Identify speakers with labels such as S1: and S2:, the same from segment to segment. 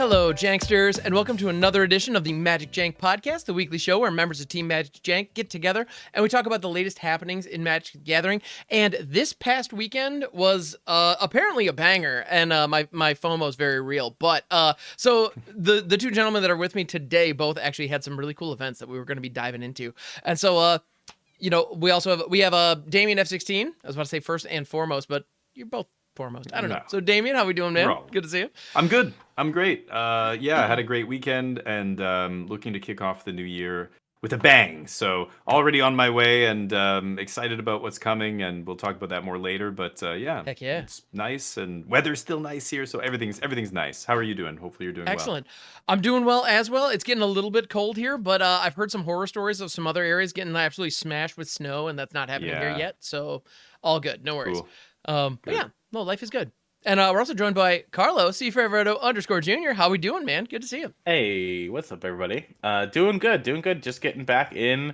S1: Hello, Janksters, and welcome to another edition of the MagicJank podcast, the weekly show where members of Team MagicJank get together and we talk about the latest happenings in Magic the Gathering. And this past weekend was apparently a banger, and my FOMO is very real. But so the two gentlemen that are with me today both actually had some really cool events that we were going to be diving into, and so we have Damien F16. I was about to say first and foremost, but you're both foremost. I don't know. So Damien, how we doing, man? Good to see you.
S2: I'm good. I'm great. I had a great weekend and looking to kick off the new year with a bang. So already on my way and excited about what's coming, and we'll talk about that more later. But
S1: Heck yeah,
S2: it's nice and weather's still nice here, so everything's nice. How are you doing? Hopefully you're doing
S1: excellent. I'm doing well as well. It's getting a little bit cold here, but I've heard some horror stories of some other areas getting absolutely smashed with snow, and that's not happening here yet. So all good, no worries.
S2: Cool.
S1: But yeah, no, life is good. And we're also joined by Carlo, _Jr. How we doing, man? Good to see you.
S3: Hey, what's up, everybody? Doing good. Just getting back in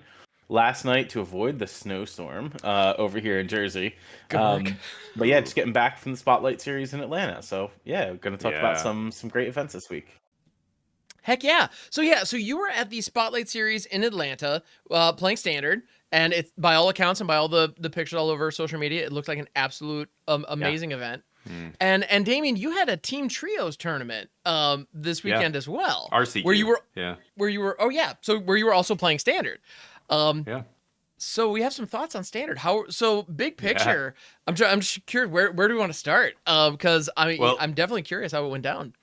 S3: last night to avoid the snowstorm over here in Jersey. But yeah, just getting back from the Spotlight Series in Atlanta. So yeah, we're going to talk about some great events this week.
S1: Heck yeah. So you were at the Spotlight Series in Atlanta playing Standard. And it's, by all accounts and by all the pictures all over social media, it looks like an absolute amazing event. Mm. And Damien, you had a Team Trios tournament this weekend as well.
S2: RCQ.
S1: Where you were also playing Standard. So we have some thoughts on Standard. Big picture. Yeah. I'm just curious, where do we want to start? Because I'm definitely curious how it went down.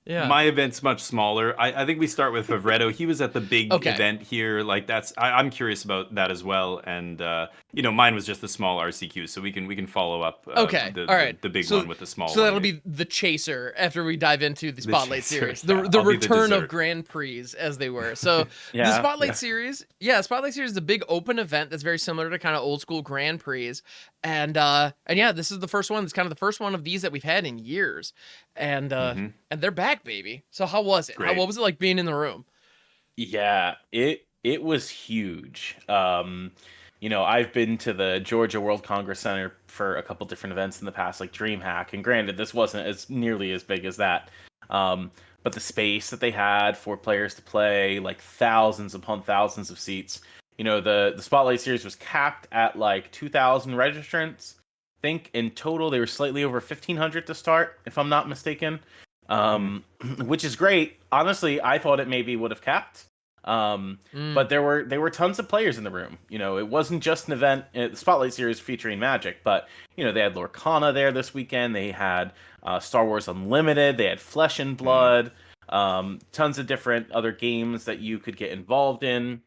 S1: Yeah.
S2: My event's much smaller. I think we start with Favretto. He was at the big event here. Like I'm curious about that as well. And mine was just a small RCQ, so we can follow up.
S1: All right.
S2: The big one with the small one.
S1: So that'll be the chaser after we dive into the Spotlight Series, the return of Grand Prix as they were. So the Spotlight Series, Spotlight Series is a big open event that's very similar to kind of old school Grand Prix. And this is the first one. It's kind of the first one of these that we've had in years, and they're back, baby. So how was it? What was it like being in the room?
S3: Yeah, it was huge. I've been to the Georgia World Congress Center for a couple different events in the past, like DreamHack, and granted, this wasn't as nearly as big as that. But the space that they had for players to play, like thousands upon thousands of seats. The Spotlight Series was capped at like 2,000 registrants. I think in total they were slightly over 1,500 to start, if I'm not mistaken, which is great. Honestly, I thought it maybe would have capped, but there were tons of players in the room. It wasn't just an event, the Spotlight Series featuring Magic, but they had Lorcana there this weekend. They had Star Wars Unlimited. They had Flesh and Blood. Tons of different other games that you could get involved in.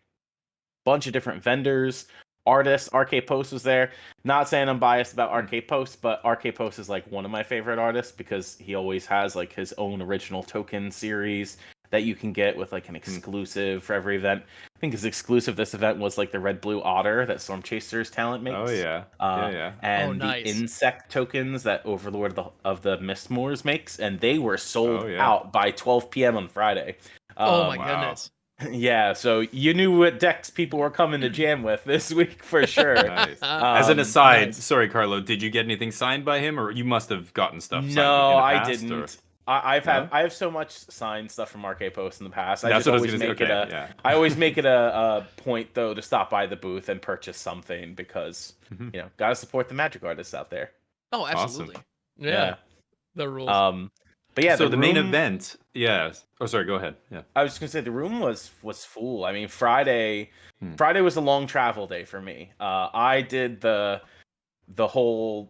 S3: Bunch of different vendors, artists. RK Post was there. Not saying I'm biased about RK Post, but RK Post is like one of my favorite artists because he always has like his own original token series that you can get with like an exclusive for every event. I think his exclusive this event was like the Red Blue Otter that Storm Chaser's talent makes.
S2: Oh yeah,
S3: And the insect tokens that Overlord of the Mistmoors makes, and they were sold out by 12 p.m. on Friday.
S1: Oh my goodness.
S3: Yeah, so you knew what decks people were coming to jam with this week for sure.
S2: Nice. As an aside, sorry, Carlo, did you get anything signed by him, or you must have gotten stuff signed?
S3: No,
S2: in the past,
S3: I didn't. I have so much signed stuff from RK Post in the past. I always make it a point though to stop by the booth and purchase something because gotta support the Magic artists out there.
S1: Oh, absolutely.
S3: Awesome.
S1: Yeah. The rules.
S3: But yeah,
S2: so the main event, Oh, sorry. Go ahead. Yeah.
S3: I was just gonna say the room was full. I mean, Friday was a long travel day for me. I did the whole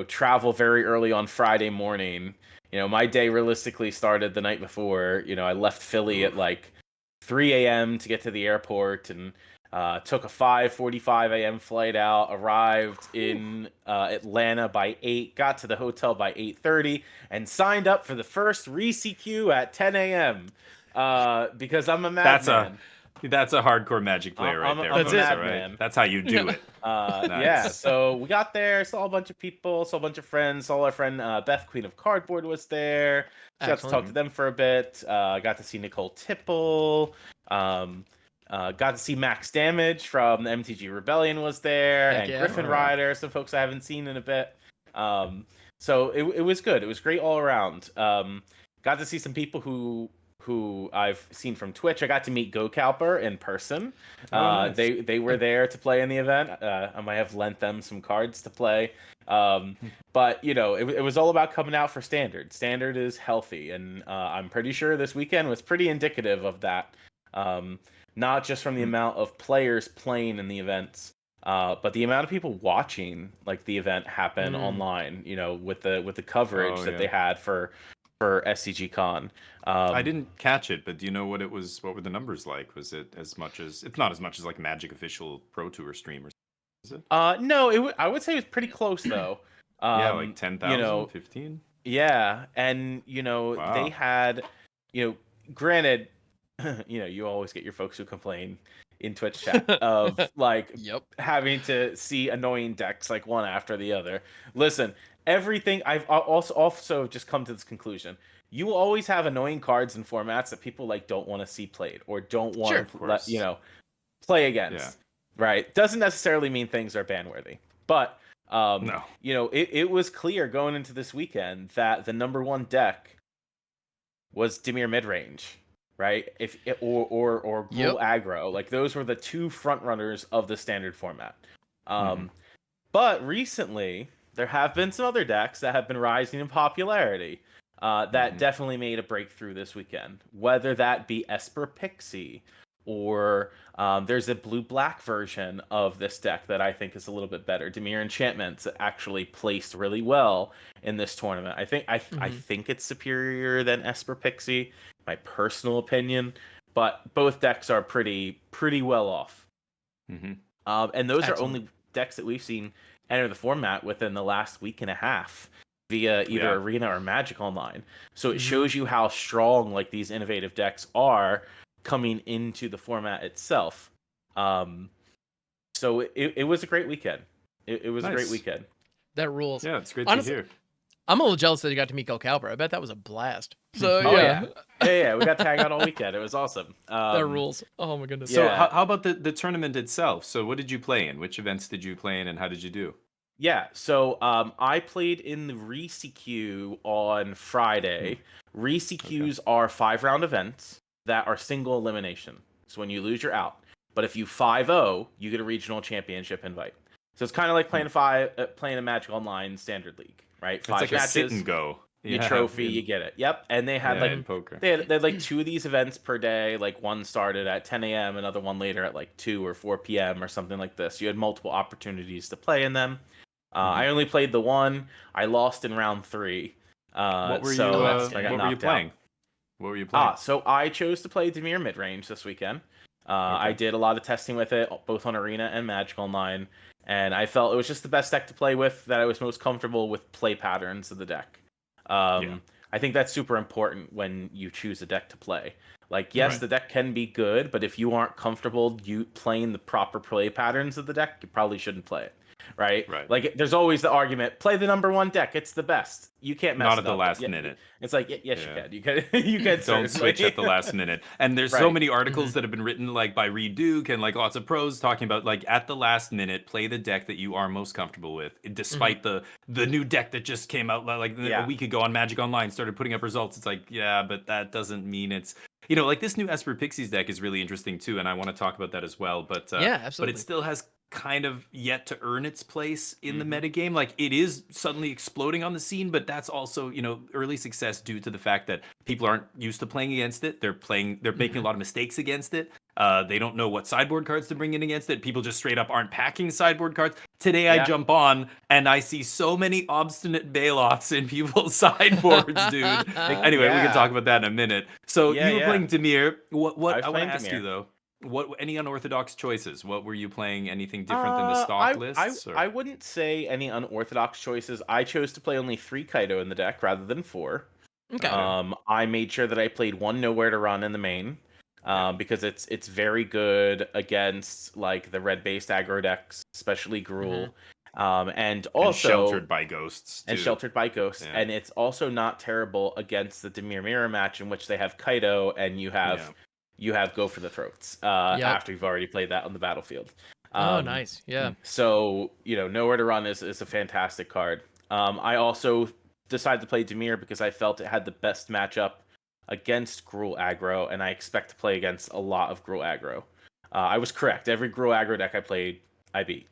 S3: travel very early on Friday morning. My day realistically started the night before. I left Philly at like 3 a.m. to get to the airport and took a 5:45 a.m. flight out, arrived in Atlanta by 8, got to the hotel by 8:30, and signed up for the first RCQ at 10 a.m. Because I'm a madman.
S2: That's a hardcore Magic player right there.
S3: That's it, right?
S2: That's how you do it.
S3: Nice. Yeah, so we got there, saw a bunch of people, saw a bunch of friends, saw our friend Beth, Queen of Cardboard, was there. Got to talk to them for a bit. Got to see Nicole Tipple. Got to see Max Damage from the MTG Rebellion was there, and Griffin Rider, some folks I haven't seen in a bit. So it was good. It was great all around. got to see some people who I've seen from Twitch. I got to meet GoCalper in person.
S2: Nice.
S3: They were there to play in the event. I might have lent them some cards to play. But it was all about coming out for Standard. Standard is healthy, and I'm pretty sure this weekend was pretty indicative of that. Not just from the amount of players playing in the events, but the amount of people watching like the event happen online. With the coverage that they had for SCG Con.
S2: I didn't catch it, but do you know what it was? What were the numbers like? Was it as much as? It's not as much as like Magic official Pro Tour stream, or is it?
S3: No, I would say it was pretty close though.
S2: Yeah, like 10,000, 15.
S3: Yeah, and
S2: Wow.
S3: they had, granted, you always get your folks who complain in Twitch chat of like having to see annoying decks like one after the other. Listen, everything I've also just come to this conclusion. You will always have annoying cards and formats that people like don't want to see played or don't want to play against. Yeah. Right? Doesn't necessarily mean things are ban worthy, but
S2: no.
S3: It was clear going into this weekend that the number one deck was Damien midrange, right? Or Ghoul aggro, like those were the two front runners of the standard format. But recently there have been some other decks that have been rising in popularity that definitely made a breakthrough this weekend. Whether that be Esper Pixie, or there's a blue-black version of this deck that I think is a little bit better. Dimir Enchantments actually placed really well in this tournament. I think it's superior than Esper Pixie, my personal opinion, but both decks are pretty well off. And those are only decks that we've seen enter the format within the last week and a half via either Arena or Magic Online. So it shows you how strong like these innovative decks are coming into the format itself. So it was a great weekend. It was a great weekend.
S1: That rules.
S2: Yeah, it's great to hear.
S1: I'm a little jealous that you got to meet Calper. I bet that was a blast. So
S3: yeah, we got to hang out all weekend. It was awesome.
S1: That rules. Oh my goodness.
S2: So how about the tournament itself? So what did you play in? Which events did you play in, and how did you do?
S3: Yeah, so I played in the ReCQ on Friday. ReCQs are 5-round events that are single elimination. So when you lose, you're out. But if you 5-0, you get a regional championship invite. So it's kind of like playing a Magic Online Standard League, right?
S2: It's like
S3: matches,
S2: a sit and go.
S3: You trophy, you get it. Yep. And they had
S2: in poker.
S3: They had like 2 of these events per day. Like one started at 10 a.m., another one later at like 2 or 4 p.m. or something like this. You had multiple opportunities to play in them. I only played the one. I lost in round 3.
S2: What were you playing? What were you playing?
S3: So I chose to play Dimir midrange this weekend. I did a lot of testing with it, both on Arena and Magic Online, and I felt it was just the best deck to play with, that I was most comfortable with play patterns of the deck. I think that's super important when you choose a deck to play. Like, yes, the deck can be good, but if you aren't comfortable playing the proper play patterns of the deck, you probably shouldn't play it. Right? Like, there's always the argument, play the number one deck, it's the best. You can't mess it up.
S2: Not at the last minute.
S3: It's like, yes, you can. You can
S2: Don't switch at the last minute. And there's so many articles that have been written like by Reed Duke and like lots of pros talking about like at the last minute, play the deck that you are most comfortable with, despite the new deck that just came out like a week ago on Magic Online, started putting up results. It's like, yeah, but that doesn't mean it's, like this new Esper Pixies deck is really interesting too, and I want to talk about that as well. But
S1: absolutely.
S2: But it still has kind of yet to earn its place in the metagame. Like, it is suddenly exploding on the scene, but that's also, early success due to the fact that people aren't used to playing against it. They're making a lot of mistakes against it. They don't know what sideboard cards to bring in against it. People just straight up aren't packing sideboard cards. Today I jump on and I see so many obstinate Bailoffs in people's sideboards, dude. Anyway, we can talk about that in a minute. So you were playing Dimir. What I want to ask you though, any unorthodox choices? What were you playing? Anything different than the stock lists?
S3: I wouldn't say any unorthodox choices. I chose to play only 3 Kaido in the deck rather than 4.
S1: Okay.
S3: I made sure that I played 1 Nowhere to Run in the main, because it's very good against like the red-based aggro decks, especially Gruul. And also
S2: sheltered by ghosts.
S3: And it's also not terrible against the Dimir Mirror match, in which they have Kaido and you have Go for the Throats after you've already played that on the battlefield.
S1: Nice. Yeah.
S3: So, Nowhere to Run is a fantastic card. I also decided to play Dimir because I felt it had the best matchup against Gruul aggro, and I expect to play against a lot of Gruul aggro. I was correct. Every Gruul aggro deck I played, I beat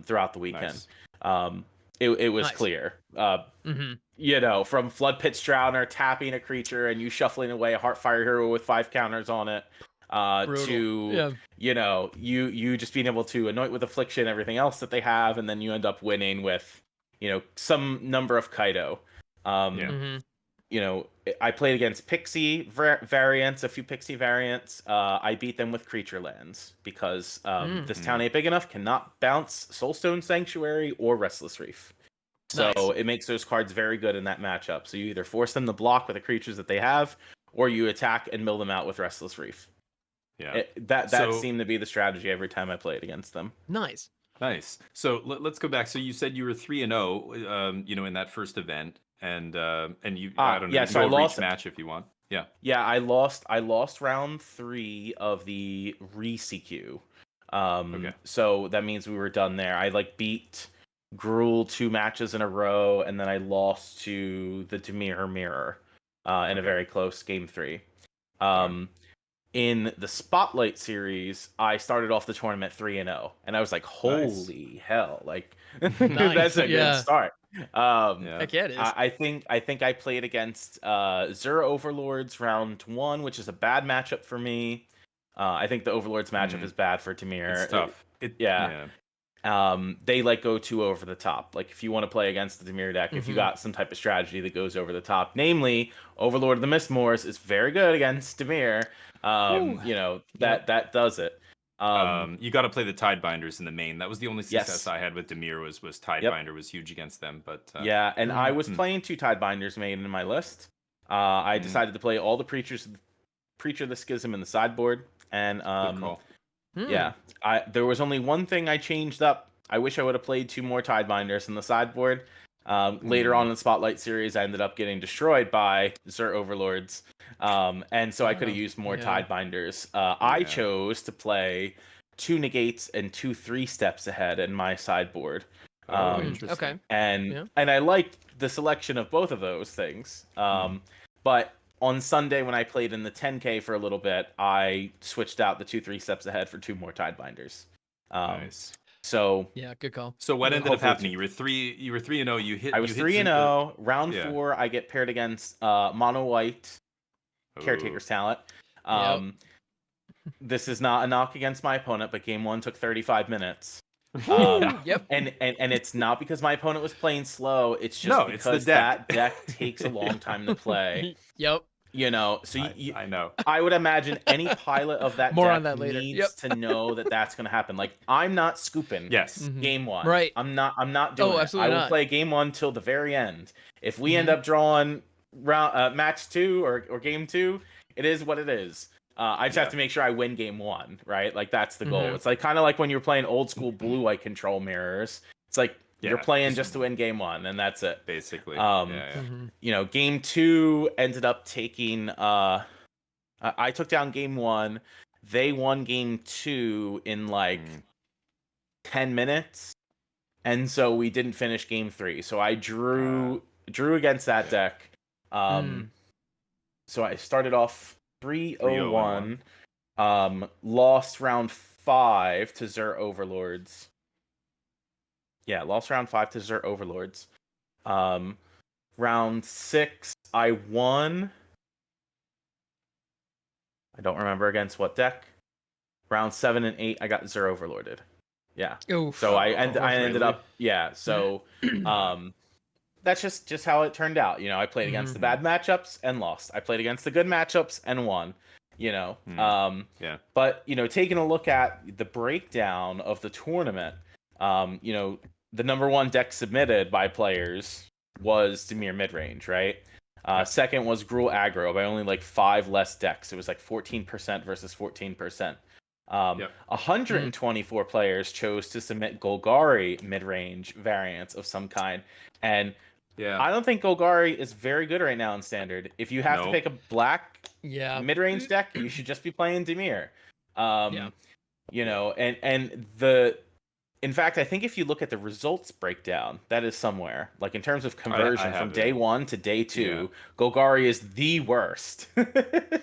S3: throughout the weekend.
S2: Nice.
S3: It was
S1: Nice.
S3: clear.
S1: Mm-hmm.
S3: You know, from Flood Pit Drowner tapping a creature and you shuffling away a Heartfire Hero with 5 counters on it, to you know, you just being able to anoint with Affliction everything else that they have, and then you end up winning with, you know, some number of Kaido.
S1: Mm-hmm.
S3: You know, I played against Pixie variants, a few Pixie variants. I beat them with creature lands because this town ain't big enough, cannot bounce Soulstone Sanctuary or Restless Reef. So it makes those cards very good in that matchup. So you either force them to block with the creatures that they have, or you attack and mill them out with Restless Reef.
S2: Yeah,
S3: that seemed to be the strategy every time I played against them.
S1: Nice.
S2: So let's go back. So you said you were 3-0, you know, in that first event, and you I don't know.
S3: Yeah,
S2: You can
S3: so
S2: go
S3: I
S2: over
S3: lost
S2: each match if you want. Yeah.
S3: Yeah, I lost round 3 of the re-CQ.
S2: Okay.
S3: So that means we were done there. I like beat Gruul 2 matches in a row, and then I lost to the Dimir Mirror in a very close game 3. In the Spotlight series, I started off the tournament 3-0, and I was like, "Holy hell!" Like, that's a good start.
S1: Heck yeah, it is.
S3: I think I played against Zero Overlords round 1, which is a bad matchup for me. I think the Overlords matchup is bad for Dimir.
S2: It's tough.
S3: They like go too over the top. Like if you want to play against the Dimir deck, if you got some type of strategy that goes over the top, namely Overlord of the Mistmoors is very good against Dimir. You know, that does it.
S2: You got to play the Tidebinders in the main. That was the only success I had with Dimir was Tidebinder was huge against them. But
S3: and I was playing 2 Tidebinders main in my list. I decided to play all the Preacher of the Schism in the sideboard, and
S2: good call.
S3: Yeah, there was only one thing I changed up. I wish I would have played 2 more Tidebinders in the sideboard. Later on in the Spotlight series, I ended up getting destroyed by Zert Overlords, and so I could have used more Tidebinders. I chose to play 2 Negates and 2 3-steps ahead in my sideboard.
S2: Interesting.
S1: Okay.
S3: And I liked the selection of both of those things. But on Sunday, when I played in the 10K for a little bit, I switched out the 2 3-steps ahead for 2 more Tidebinders.
S2: Nice.
S3: So
S1: yeah, good call.
S2: So what ended up happening? You were 3-0. You hit.
S3: I was 3-0. Round 4, I get paired against Mono White Caretaker's Talent. This is not a knock against my opponent, but game 1 took 35 minutes. And it's not because my opponent was playing slow. It's just because that deck takes a long time to play. You know, so
S2: I know.
S3: I would imagine any pilot of that
S1: More
S3: deck
S1: on that later.
S3: needs to know that that's going to happen. Like, I'm not scooping. Game 1.
S1: Right.
S3: I'm not doing it.
S1: Absolutely
S3: I will
S1: not.
S3: play game 1 till the very end. If we end up drawing match 2 or game 2, it is what it is. I just have to make sure I win game 1, right? Like, that's the goal. It's like kind of like when you're playing old school blue-white control mirrors. It's like you're playing just to win game 1, and that's it.
S2: Basically.
S3: You know, game 2 ended up taking... I took down game 1. They won game 2 in, like, 10 minutes. And so we didn't finish game 3. So I drew against that deck. So I started off 3-0-1. Lost round 5 to Zert Overlords. Yeah, lost round 5 to Zert Overlords. Round 6, I won. I don't remember against what deck. Round 7 and 8, I got Zert Overlorded. Yeah.
S1: Oof.
S3: So I ended up. Yeah. So that's just how it turned out. You know, I played against the bad matchups and lost. I played against the good matchups and won. You know. But you know, taking a look at the breakdown of the tournament, you know, the number 1 deck submitted by players was Dimir Midrange, right? Second was Gruul Aggro by only like 5 less decks. It was like 14% versus 14%. 124 players chose to submit Golgari midrange variants of some kind. And I don't think Golgari is very good right now in Standard. If you have to pick a black midrange deck, you should just be playing Dimir. You know, and In fact, I think if you look at the results breakdown, that is somewhere. Like in terms of conversion from
S2: have
S3: day
S2: it.
S3: 1 to day 2, Golgari is the worst.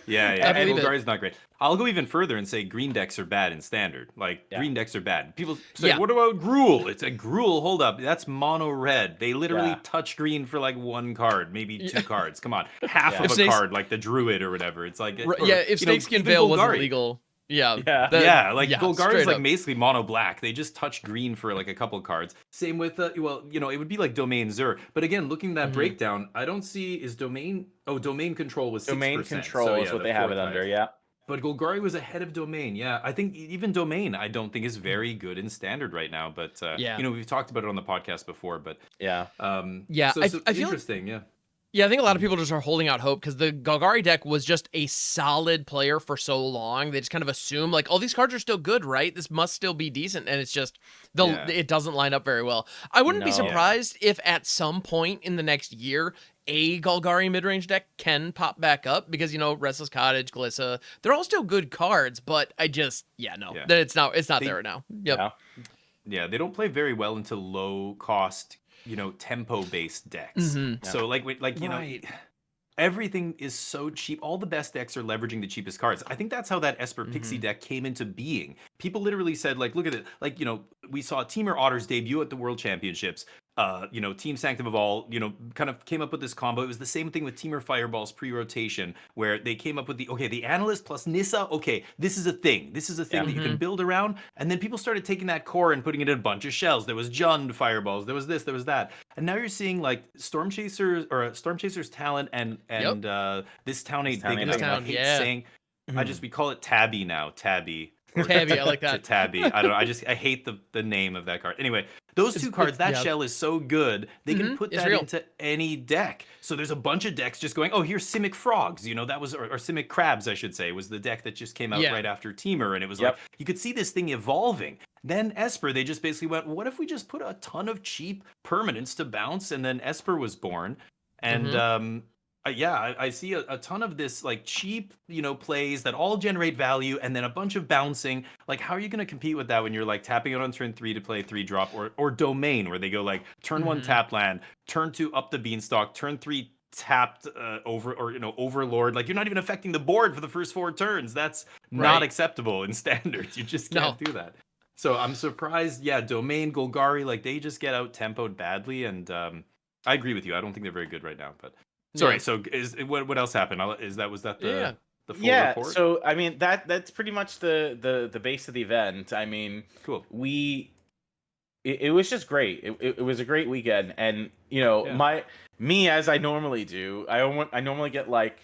S2: Yeah.
S1: I believe it.
S2: Golgari's not great. I'll go even further and say green decks are bad in standard. Like
S3: Yeah.
S2: green decks are bad. People say,
S1: Yeah.
S2: "What about Gruul?" It's a Gruul. Hold up, that's mono red. They literally
S3: Yeah.
S2: touch green for like one card, maybe two cards. Come on, half
S3: Yeah.
S2: of
S1: If
S2: a
S1: Snakes-
S2: card like the Druid or whatever. It's like, or,
S1: Yeah, if
S2: you know,
S1: Snakeskin
S2: even
S1: Veil wasn't
S2: Golgari.
S1: legal. Yeah.
S3: Yeah.
S2: Golgari
S1: straight
S2: is like
S1: up.
S2: basically mono black. They just touch green for like a couple cards. Same with well, you know, it would be like Domain Zur. But again, looking at that breakdown, I don't see is Domain. Oh, Domain Control was 6%.
S3: Domain control
S2: so,
S3: is what they have it under. Yeah.
S2: But Golgari was ahead of Domain. Yeah, I think even Domain, I don't think is very good in standard right now. But
S1: Yeah.
S2: you know, we've talked about it on the podcast before. But
S3: Yeah.
S1: Yeah,
S2: so
S1: I feel like-
S2: interesting. Yeah.
S1: Yeah, I think a lot of people just are holding out hope because the Golgari deck was just a solid player for so long. They just kind of assume like, oh, these cards are still good, right? This must still be decent, and it's just it doesn't line up very well. I wouldn't be
S3: No.
S1: surprised if at some point in the next year a Golgari midrange deck can pop back up because, you know, Restless Cottage, Glissa, they're all still good cards, but I just it's not there right now. Yep.
S2: Yeah, they don't play very well into low cost, you know, tempo based decks. So like you know, everything is so cheap. All the best decks are leveraging the cheapest cards. I think that's how that Esper Pixie deck came into being. People literally said, like, look at it. Like, you know, we saw Teamer Otter's debut at the World Championships. You know, Team Sanctum of All, you know, kind of came up with this combo. It was the same thing with Teamer Fireball's pre-rotation, where they came up with the Analyst plus Nissa. Okay, this is a thing. This is a thing that you can build around. And then people started taking that core and putting it in a bunch of shells. There was Jund Fireballs. There was this. There was that. And now you're seeing like Storm Chaser's talent and this Town 8 big. I hate saying. We call it Tabby now. Tabby.
S1: Tabby, I like that.
S2: Tabby. I don't know. I hate the name of that card. Anyway, those two cards, that shell is so good, they can put that into any deck. So there's a bunch of decks just going, oh, here's Simic Frogs. You know, that was, or Simic Crabs, I should say, was the deck that just came out right after Teamer. And it was like, you could see this thing evolving. Then Esper, they just basically went, what if we just put a ton of cheap permanents to bounce? And then Esper was born. And I see a ton of this like cheap, you know, plays that all generate value and then a bunch of bouncing. Like, how are you going to compete with that when you're like tapping it on turn 3 to play 3-drop or Domain, where they go like turn 1 tap land, turn 2 up the beanstalk, turn 3 tapped Overlord. Like, you're not even affecting the board for the first 4 turns. That's not acceptable in standards. You just can't do that. So I'm surprised. Yeah, Domain, Golgari, like they just get out tempoed badly. And I agree with you. I don't think they're very good right now, but. Sorry. So what else happened? Was that the full report?
S3: So I mean that's pretty much the base of the event. I mean,
S2: cool.
S3: It was just great. It was a great weekend, and you know me as I normally do. I normally get like,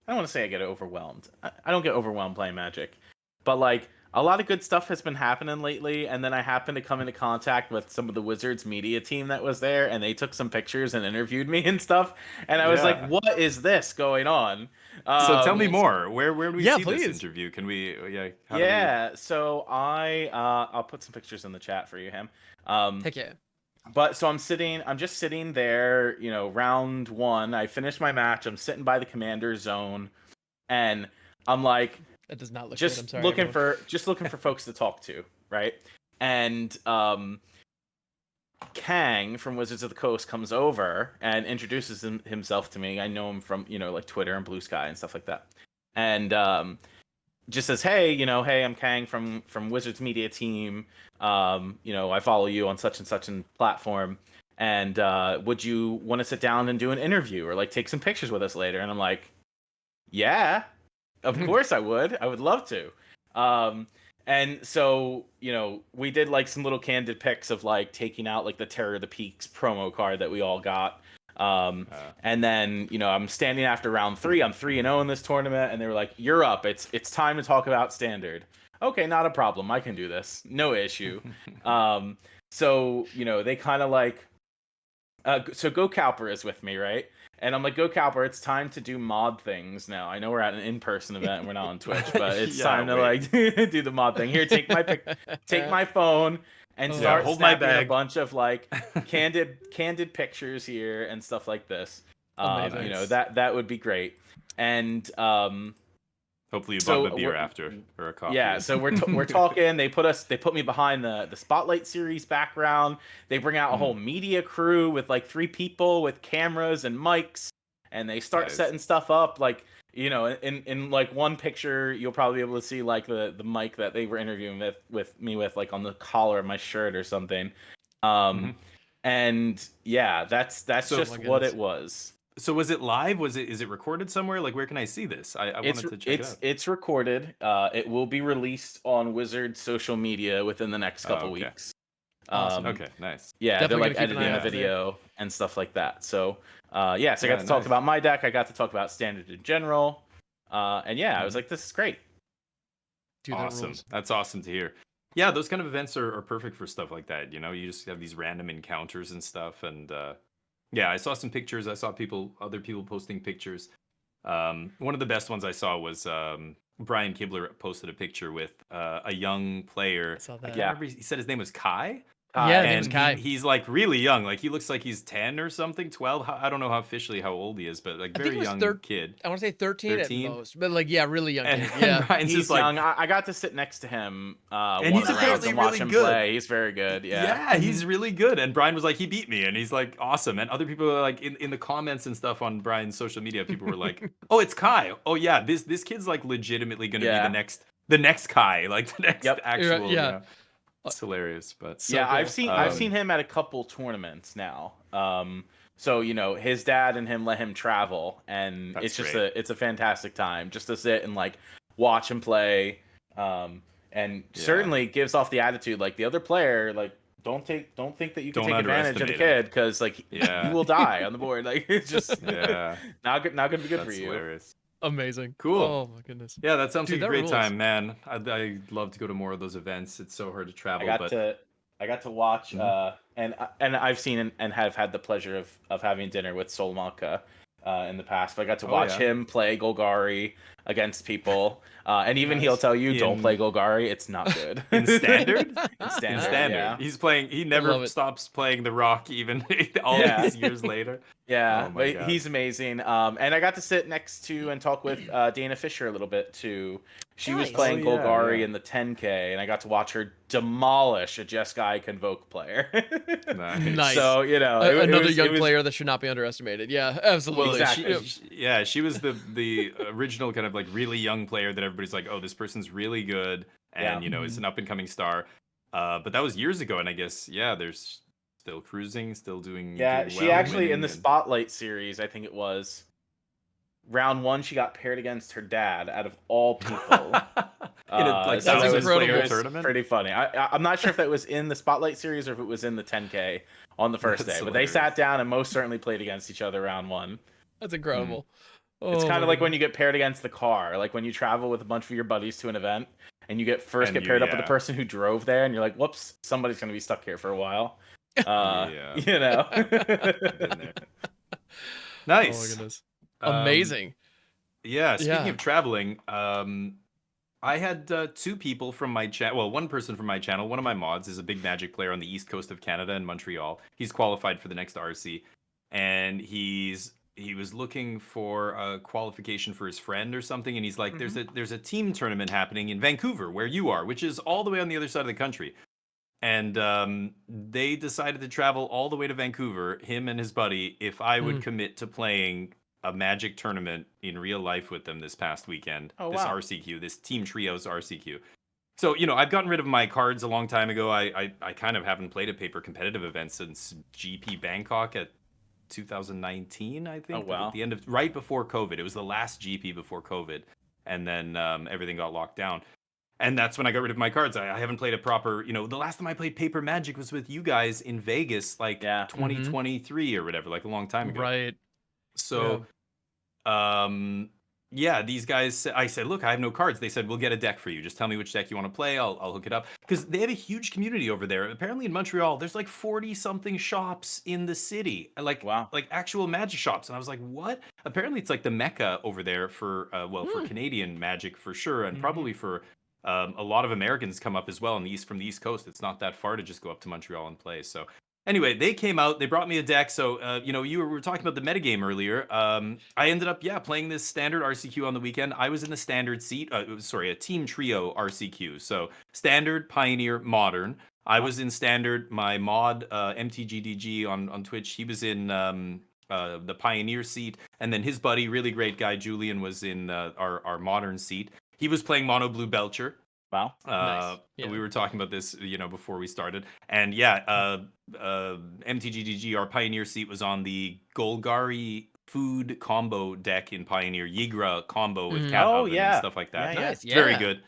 S3: I don't want to say I get overwhelmed. I don't get overwhelmed playing Magic, but like a lot of good stuff has been happening lately, and then I happened to come into contact with some of the Wizards media team that was there, and they took some pictures and interviewed me and stuff, and I was like, what is this going on?
S2: So tell me more. Where do we see
S1: please.
S2: this interview? Can we
S3: So I'll put some pictures in the chat for you, Ham.
S1: Heck yeah.
S3: But so I'm just sitting there, you know, round 1. I finished my match. I'm sitting by the commander zone, and I'm like,
S1: that does not look
S3: just
S1: good. I'm sorry.
S3: looking for folks to talk to, right? And Kang from Wizards of the Coast comes over and introduces himself to me. I know him from, you know, like Twitter and Blue Sky and stuff like that. And just says, hey, I'm Kang from Wizards Media Team. You know, I follow you on such and such a platform. And would you want to sit down and do an interview or like take some pictures with us later? And I'm like, yeah. Of course I would. I would love to. And so, you know, we did like some little candid pics of like taking out like the Terror of the Peaks promo card that we all got. And then, you know, I'm standing after round 3. I'm 3-0 in this tournament, and they were like, "You're up. It's time to talk about standard." Okay, not a problem. I can do this. No issue. So, you know, they kind of like, so Go Cowper is with me, right? And I'm like, Go Cowper, it's time to do mod things now. I know we're at an in-person event and we're not on Twitch, but it's time to like do the mod thing. Here, take my phone and start snapping a bunch of like candid pictures here and stuff like this. You know, that would be great. And
S2: Hopefully you bought
S3: So
S2: him a beer after or a coffee.
S3: yeah, so we're talking. They put me behind the Spotlight series background. They bring out a whole media crew with like 3 people with cameras and mics, and they start
S2: Nice.
S3: setting stuff up. Like, you know, in like one picture, you'll probably be able to see like the mic that they were interviewing with me with, like on the collar of my shirt or something. And yeah, that's
S2: So-
S3: just
S1: Oh my
S3: what
S1: goodness.
S3: it was.
S2: So was it live? Is it recorded somewhere? Like, where can I see this? I wanted to check it out.
S3: It's recorded. It will be released on Wizard's social media within the next couple
S2: okay.
S3: weeks.
S1: Awesome.
S2: Okay, nice.
S3: Yeah,
S1: Definitely
S3: they're like
S1: gonna keep an eye
S3: editing
S1: out
S3: the
S1: for that.
S3: video and stuff like that. So, yeah, so I got
S2: Yeah,
S3: to talk
S2: nice.
S3: about my deck. I got to talk about standard in general. And yeah, I was
S2: Mhm.
S3: like, this is great.
S1: Dude, that
S2: Awesome.
S1: rules.
S2: That's awesome to hear. Yeah, those kind of events are perfect for stuff like that. You know, you just have these random encounters and stuff. And yeah, I saw some pictures. I saw other people posting pictures. One of the best ones I saw was Brian Kibler posted a picture with a young player.
S1: I saw
S2: I
S1: that.
S2: can't
S3: Yeah.
S2: remember. He said his name was Kai.
S1: Yeah, his name
S2: And
S1: was Kai.
S2: he's like really young. Like he looks like he's 10 or something, 12. I don't know how old he is, but like
S1: I think
S2: very
S1: it was
S2: young kid.
S1: I want to say 13 at
S2: 13?
S1: most, but like, yeah, really young
S2: And,
S1: kid.
S2: and
S1: Yeah.
S2: Brian's
S3: He's
S2: just like,
S3: young. I got to sit next to him
S2: And
S3: one
S2: he's
S3: of the rounds
S2: apparently
S3: and watch
S2: really
S3: him
S2: good.
S3: play. He's very good. Yeah.
S2: he's really good. And Brian was like, he beat me, and he's like, awesome. And other people are like, in the comments and stuff on Brian's social media, people were like, oh, it's Kai. Oh yeah, this kid's like legitimately gonna be
S3: Yeah.
S2: the next Kai, like the next
S3: Yep.
S2: actual.
S1: Yeah.
S2: Yeah, it's hilarious. But
S1: So
S3: Yeah,
S1: cool.
S3: I've seen him at a couple tournaments now. So you know, his dad and him let him travel, and
S2: That's
S3: it's just
S2: great.
S3: it's a fantastic time just to sit and like watch him play. And certainly gives off the attitude like the other player, like don't think that you can
S2: Don't
S3: take advantage of the
S2: underestimate him.
S3: kid, because like
S2: Yeah.
S3: you will die on the board. Like it's just
S2: Yeah,
S3: not gonna be good for
S2: that's
S3: you.
S2: hilarious.
S1: Amazing.
S2: Cool.
S1: Oh my goodness.
S2: Yeah, that sounds
S1: Dude,
S2: like a
S1: that
S2: great
S1: rules.
S2: time, man. I'd love to go to more of those events. It's so hard to travel,
S3: I
S2: but
S3: got to watch
S2: Mhm.
S3: and I've seen and have had the pleasure of having dinner with Solmaka in the past. But I got to
S2: Oh,
S3: watch
S2: yeah.
S3: him play Golgari against people, and even he'll
S1: Nice.
S3: tell you, don't
S2: In-
S3: play Golgari. It's not good.
S2: in standard.
S3: In standard,
S2: In standard,
S3: yeah.
S2: he's playing. He
S1: love
S2: never
S1: it.
S2: stops playing the Rock, even all
S3: Yeah.
S2: these years later.
S3: Yeah,
S2: Oh my
S3: but
S2: God.
S3: he's amazing. And I got to sit next to and talk with Dana Fisher a little bit too. She was
S1: Nice.
S3: playing
S2: Oh, yeah,
S3: Golgari
S2: yeah.
S3: in the 10K, and I got to watch her demolish a Jeskai Convoke player.
S1: Nice.
S3: So you know,
S1: Another
S3: it
S1: young
S3: was,
S1: player that should not be underestimated. Yeah, absolutely.
S2: Well,
S3: Exactly.
S2: she was the original kind of like really young player that everybody's like, oh, this person's really good, and
S3: Yeah.
S2: is an up and coming star. But that was years ago, and I guess there's still cruising, still doing.
S3: Yeah,
S2: doing
S3: she
S2: well,
S3: actually in
S2: winning,
S3: the
S2: and-
S3: Spotlight series, I think it was round 1, she got paired against her dad out of all people.
S2: in a like
S3: So that
S1: That's
S2: thousand
S3: was
S2: player
S1: incredible.
S2: tournament.
S3: pretty funny. I'm not sure if that was in the Spotlight series or if it was in the 10K on the first
S2: That's
S3: day, but they
S2: hilarious.
S3: sat down and most certainly played against each other round 1.
S1: That's incredible.
S3: It's
S1: Oh
S3: kind
S1: my
S3: of like when
S1: goodness.
S3: you get paired against the car, like when you travel with a bunch of your buddies to an event and you get
S2: And
S3: get
S2: you-
S3: paired up with the
S2: yeah.
S3: person who drove there, and you're like, "Whoops, somebody's gonna be stuck here for a while."
S2: Yeah.
S3: You know.
S2: Been there.
S1: Oh
S2: Nice.
S1: my goodness.
S2: Um,
S1: Amazing.
S2: Yeah, speaking
S1: Yeah.
S2: of traveling, I had 2 people from my channel. Well, one person from my channel. One of my mods is a big Magic player on the east coast of Canada in Montreal. He's qualified for the next RC, and he was looking for a qualification for his friend or something. And he's like, "There's a team tournament happening in Vancouver, where you are, which is all the way on the other side of the country." And they decided to travel all the way to Vancouver, him and his buddy, if I would commit to playing a Magic tournament in real life with them this past weekend.
S3: Oh,
S2: this
S3: wow.
S2: RCQ, this Team Trios RCQ. So, I've gotten rid of my cards a long time ago. I kind of haven't played a paper competitive event since GP Bangkok at 2019, I think.
S3: Oh, wow.
S2: At the end of, right before COVID. It was the last GP before COVID. And then everything got locked down. And that's when I got rid of my cards. I haven't played a proper, the last time I played Paper Magic was with you guys in Vegas, like 2023 or whatever, like a long time ago.
S1: Right.
S2: So, these guys, I said, look, I have no cards. They said, we'll get a deck for you. Just tell me which deck you want to play. I'll hook it up. Because they have a huge community over there. Apparently in Montreal, there's like 40-something shops in the city.
S3: Wow.
S2: Like actual Magic shops. And I was like, what? Apparently it's like the mecca over there for, for Canadian Magic for sure. And probably for a lot of Americans come up as well from the East Coast. It's not that far to just go up to Montreal and play. So Anyway, they came out, they brought me a deck. So, we were talking about the metagame earlier. I ended up, playing this standard RCQ on the weekend. I was in the standard seat. A team trio RCQ. So, standard, pioneer, modern. I was in standard. My mod, MTGDG on Twitch, he was in the pioneer seat. And then his buddy, really great guy, Julian, was in our modern seat. He was playing Mono Blue Belcher.
S3: Wow.
S1: Nice. Yeah.
S2: We were talking about this, before we started. And MTGDG, our Pioneer seat, was on the Golgari food combo deck in Pioneer, Yigra combo with Cat Oven and stuff like that.
S3: Yeah, yeah.
S1: Nice. Yeah.
S2: Very good.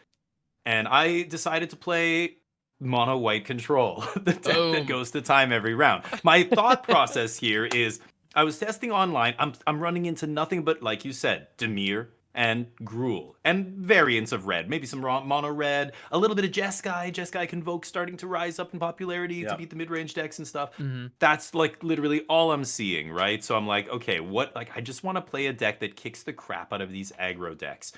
S2: And I decided to play Mono White Control, the deck that goes to time every round. My thought process here is I was testing online. I'm running into nothing but, like you said, Dimir and Gruul, and variants of red, maybe some mono red, a little bit of Jeskai Convoke starting to rise up in popularity to beat the mid-range decks and stuff. That's like literally all I'm seeing, right? So I'm like, okay, I just want to play a deck that kicks the crap out of these aggro decks.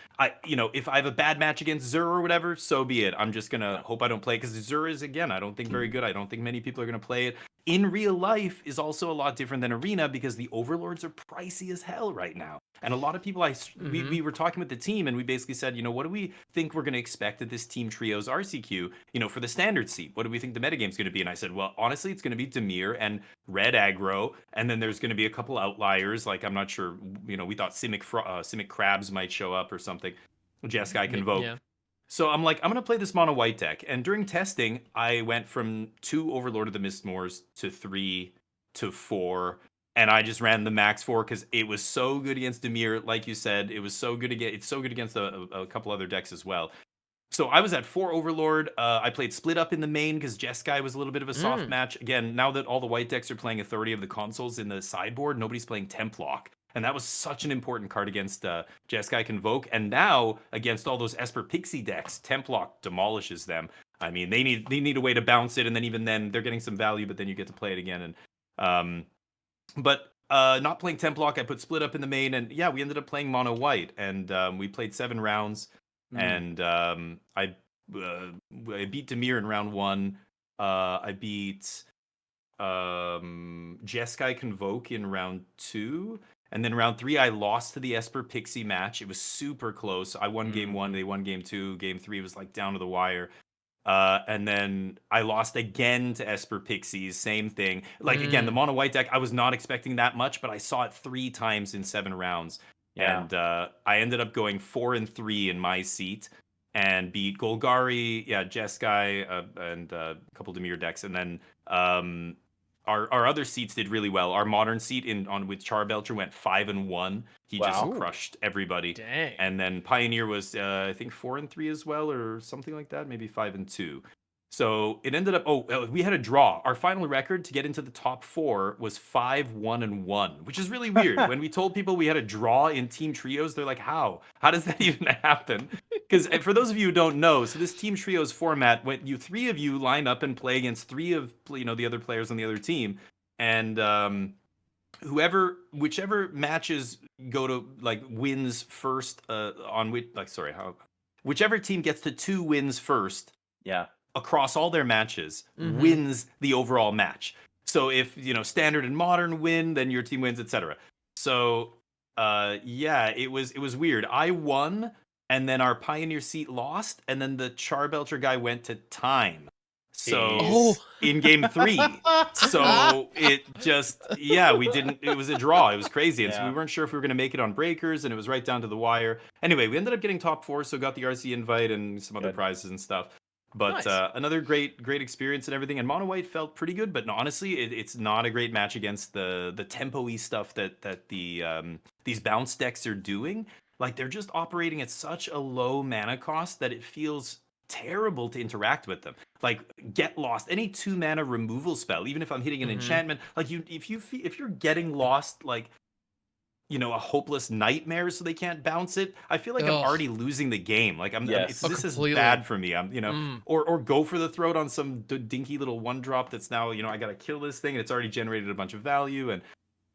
S2: If I have a bad match against Zur or whatever, so be it. I'm just gonna hope I don't play it, because Zur is, again, I don't think very good. I don't think many people are gonna play it. In real life is also a lot different than Arena, because the overlords are pricey as hell right now. And a lot of people, we were talking with the team, and we basically said, what do we think we're going to expect at this Team Trios RCQ, for the standard seat? What do we think the metagame's going to be? And I said, well, honestly, it's going to be Dimir and red aggro, and then there's going to be a couple outliers, like I'm not sure, we thought Simic Crabs might show up or something. Jeskai Convoke. Yeah. So I'm like, I'm going to play this mono white deck. And during testing, I went from 2 Overlord of the Mistmoors to 3 to 4. And I just ran the max 4 because it was so good against Dimir. Like you said, it's so good against a couple other decks as well. So I was at 4 Overlord. I played Split Up in the main because Jeskai was a little bit of a soft match. Again, now that all the white decks are playing Authority of the Consoles in the sideboard, nobody's playing Templock. And that was such an important card against Jeskai Convoke. And now, against all those Esper Pixie decks, Templock demolishes them. I mean, they need a way to bounce it, and then even then, they're getting some value, but then you get to play it again. And But not playing Templock, I put Split Up in the main, and we ended up playing Mono White. And we played 7 rounds, and I beat Dimir in round 1. I beat Jeskai Convoke in round 2. And then round 3, I lost to the Esper Pixie match. It was super close. I won game 1, they won game 2. Game 3 was like down to the wire. And then I lost again to Esper Pixies, same thing. Like, again, the mono white deck, I was not expecting that much, but I saw it 3 times in 7 rounds. Yeah. And I ended up going 4-3 in my seat and beat Golgari, Jeskai, and a couple Dimir decks. And then our other seats did really well. Our modern seat with Charbelcher went 5-1. He just crushed everybody.
S1: Dang.
S2: And then Pioneer was I think 4-3 as well, or something like that, maybe 5-2. So it ended up. We had a draw. Our final record to get into the top 4 was 5-1-1, which is really weird. When we told people we had a draw in team trios, they're like, "How? How does that even happen?" Because for those of you who don't know, so this team trios format, when 3 of you line up and play against 3 of the other players on the other team, and whichever matches go to wins first whichever team gets to 2 wins first.
S3: Yeah.
S2: Across all their matches, wins the overall match. So if standard and modern win, then your team wins, etc. So it was weird. I won, and then our Pioneer seat lost, and then the Charbelcher guy went to time. So in game 3, so it just we didn't. It was a draw. It was crazy, and so we weren't sure if we were going to make it on breakers, and it was right down to the wire. Anyway, we ended up getting top 4, so got the RC invite and some other prizes and stuff. But nice. Another great experience and everything. And Mono White felt pretty good, but honestly, it's not a great match against the tempo-y stuff that these bounce decks are doing. Like, they're just operating at such a low mana cost that it feels terrible to interact with them. Like, Get Lost, any 2 mana removal spell, even if I'm hitting an enchantment, like if you're getting lost, like, a hopeless nightmare so they can't bounce it, I feel like I'm already losing the game. Like, this is bad for me. Or go for the throat on some dinky little 1-drop that's now, I got to kill this thing, and it's already generated a bunch of value, and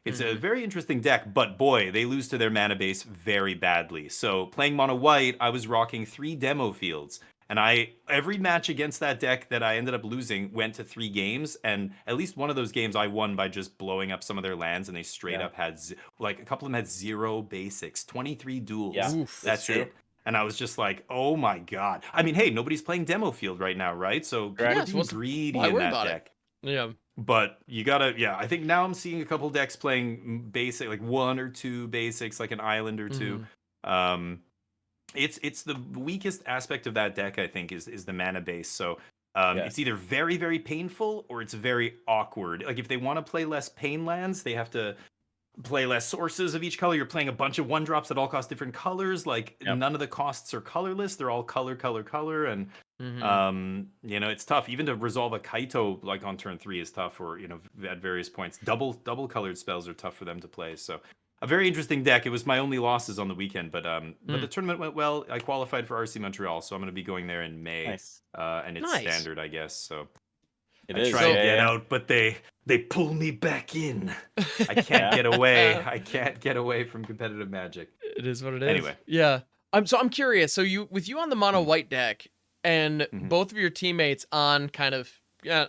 S2: it's a very interesting deck, but boy, they lose to their mana base very badly. So playing mono white, I was rocking 3 demo fields, And every match against that deck that I ended up losing went to 3 games, and at least one of those games I won by just blowing up some of their lands, and they straight up had like a couple of them had 0 basics, 23 duels.
S3: Yeah,
S1: Oof.
S2: That's
S3: true.
S2: it. And I was just like, oh my god. I mean, hey, nobody's playing demo field right now, right? So people
S3: Correct.
S2: are
S1: Yes,
S2: being
S1: what's-
S2: greedy
S1: why
S2: in
S1: worry
S2: that
S1: about it?
S2: deck.
S1: Yeah.
S2: But you gotta, yeah. I think now I'm seeing a couple decks playing basic, like 1 or 2 basics, like an island or 2. It's the weakest aspect of that deck, I think, is the mana base. So it's either very, very painful or it's very awkward. Like if they want to play less pain lands, they have to play less sources of each color. You're playing a bunch of 1-drops that all cost different colors. Like none of the costs are colorless. They're all color, and it's tough. Even to resolve a Kaito like on turn 3 is tough, or at various points. Double colored spells are tough for them to play. So a very interesting deck. It was my only losses on the weekend, but the tournament went well. I qualified for RC Montreal, so I'm going to be going there in May.
S3: Nice.
S2: And it's
S1: Nice.
S2: standard, I guess. So
S3: It
S2: I
S3: is.
S2: try to get out, but they pull me back in. I can't get away. I can't get away from competitive Magic.
S1: It is what it is.
S2: Anyway.
S1: Yeah. I'm curious. So with you on the mono white deck and both of your teammates on kind of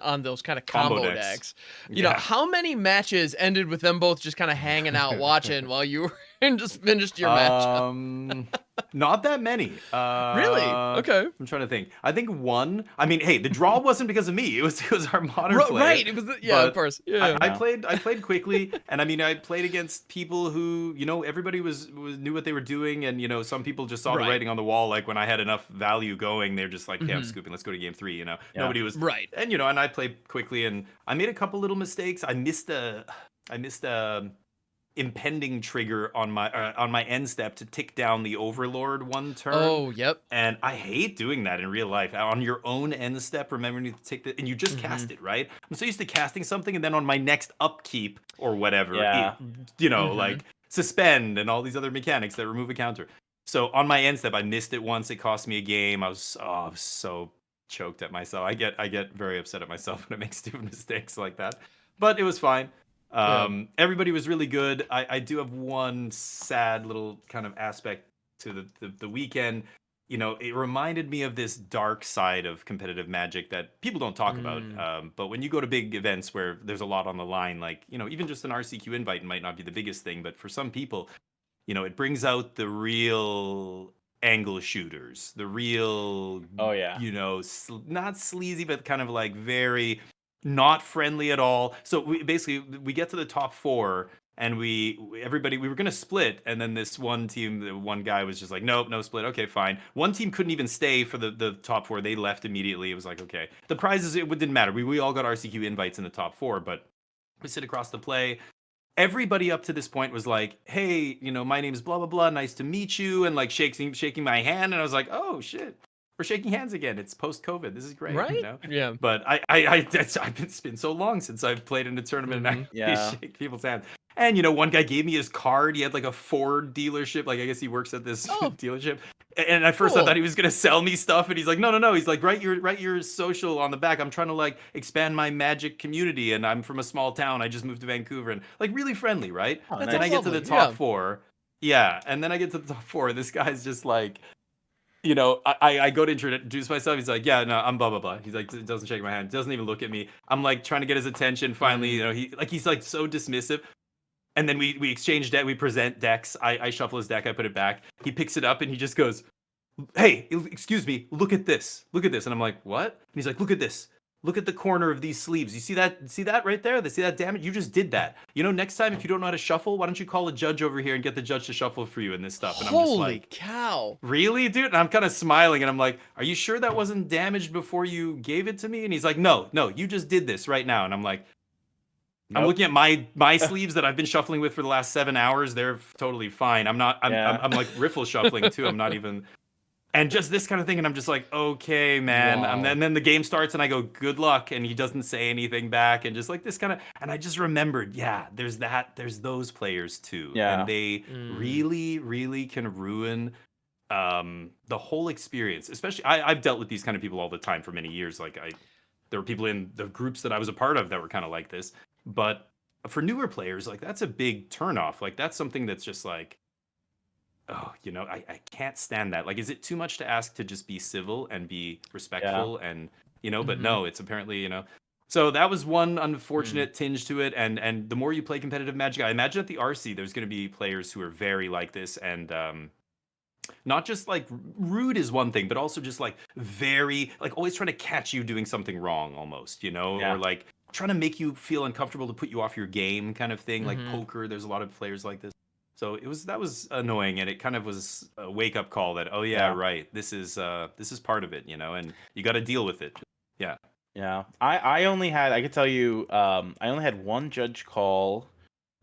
S1: on those kind of combo decks. You know, how many matches ended with them both just kind of hanging out watching while you were and just finished your matchup?
S2: Not that many.
S1: Really? Okay.
S2: I'm trying to think. I think one. I mean, hey, the draw wasn't because of me. It was our modern play.
S1: Right. It was of course. Yeah.
S2: I played quickly, and I mean, I played against people who, everybody knew what they were doing, and some people just saw the writing on the wall. Like when I had enough value going, they're just like, "Yeah, I'm scooping. Let's go to game 3." Nobody was
S1: right.
S2: And and I played quickly, and I made a couple little mistakes. I missed a impending trigger on my end step to tick down the Overlord one turn.
S1: Oh, yep.
S2: And I hate doing that in real life. On your own end step, remembering to take and you just cast it, right? I'm so used to casting something, and then on my next upkeep or whatever, like suspend and all these other mechanics that remove a counter. So on my end step, I missed it once. It cost me a game. I was so choked at myself. I get very upset at myself when I make stupid mistakes like that. But it was fine. Everybody was really good. I do have one sad little kind of aspect to the weekend. It reminded me of this dark side of competitive Magic that people don't talk about. But when you go to big events where there's a lot on the line, like, even just an RCQ invite might not be the biggest thing, but for some people, it brings out the real angle shooters, the real, not sleazy, but kind of like very not friendly at all. So we get to the top 4, and we were going to split, and then this one team, the one guy was just like, nope, no split. Okay, fine. One team couldn't even stay for the top 4. They left immediately. It was like, okay. The prizes, it didn't matter. We all got RCQ invites in the top 4, but we sit across the play. Everybody up to this point was like, hey, my name's blah, blah, blah. Nice to meet you. And like shaking my hand. And I was like, oh, shit. We're shaking hands again. It's post-COVID. This is great,
S1: right?
S2: Yeah. But it's been so long since I've played in a tournament and I shake people's hands. And one guy gave me his card. He had like a Ford dealership. Like I guess he works at this dealership. And at first I thought he was gonna sell me stuff. And he's like, no. He's like, write your social on the back. I'm trying to like expand my Magic community, and I'm from a small town. I just moved to Vancouver, and like really friendly, right?
S3: Oh,
S2: Then
S3: nice.
S2: I get to the top 4. Yeah, and then I get to the top 4. This guy's just like, I go to introduce myself. He's like, yeah, no, I'm blah, blah, blah. He's like, doesn't shake my hand. Doesn't even look at me. I'm like trying to get his attention. Finally, he's like so dismissive. And then we exchange deck. We present decks. I shuffle his deck. I put it back. He picks it up and he just goes, hey, excuse me. Look at this. Look at this. And I'm like, what? And he's like, look at this. Look at the corner of these sleeves. You see that? See that right there? See that damage? You just did that. Next time if you don't know how to shuffle, why don't you call a judge over here and get the judge to shuffle for you and this stuff? And I'm just like,
S1: cow.
S2: Really, dude? And I'm kind of smiling, and I'm like, are you sure that wasn't damaged before you gave it to me? And he's like, no, you just did this right now. And I'm like, nope. I'm looking at my sleeves that I've been shuffling with for the last 7 hours. They're totally fine. I'm like riffle shuffling too. I'm not even. And just this kind of thing, and I'm just like, okay, man.
S1: Wow.
S2: And then the game starts, and I go, good luck, and he doesn't say anything back, and just like this kind of, and I just remembered, there's those players too, and they really, really can ruin the whole experience. Especially, I've dealt with these kind of people all the time for many years. Like there were people in the groups that I was a part of that were kind of like this, but for newer players, like that's a big turnoff. Like that's something that's just like, I can't stand that. Like, is it too much to ask to just be civil and be
S3: Yeah.
S2: respectful and, but
S1: Mhm.
S2: no, it's apparently, So that was one unfortunate
S1: Mm.
S2: tinge to it. And the more you play competitive Magic, I imagine at the RC, there's going to be players who are very like this and, not just like rude is one thing, but also just like very like always trying to catch you doing something wrong almost, or
S3: Yeah.
S2: like trying to make you feel uncomfortable to put you off your game kind of thing. Like
S1: Mhm.
S2: poker, there's a lot of players like this. So that was annoying, and it kind of was a wake up call that, oh yeah,
S3: Yeah.
S2: right, this is part of it, and you got to deal with it. Yeah.
S3: Yeah. I only had, I could tell you, I only had one judge call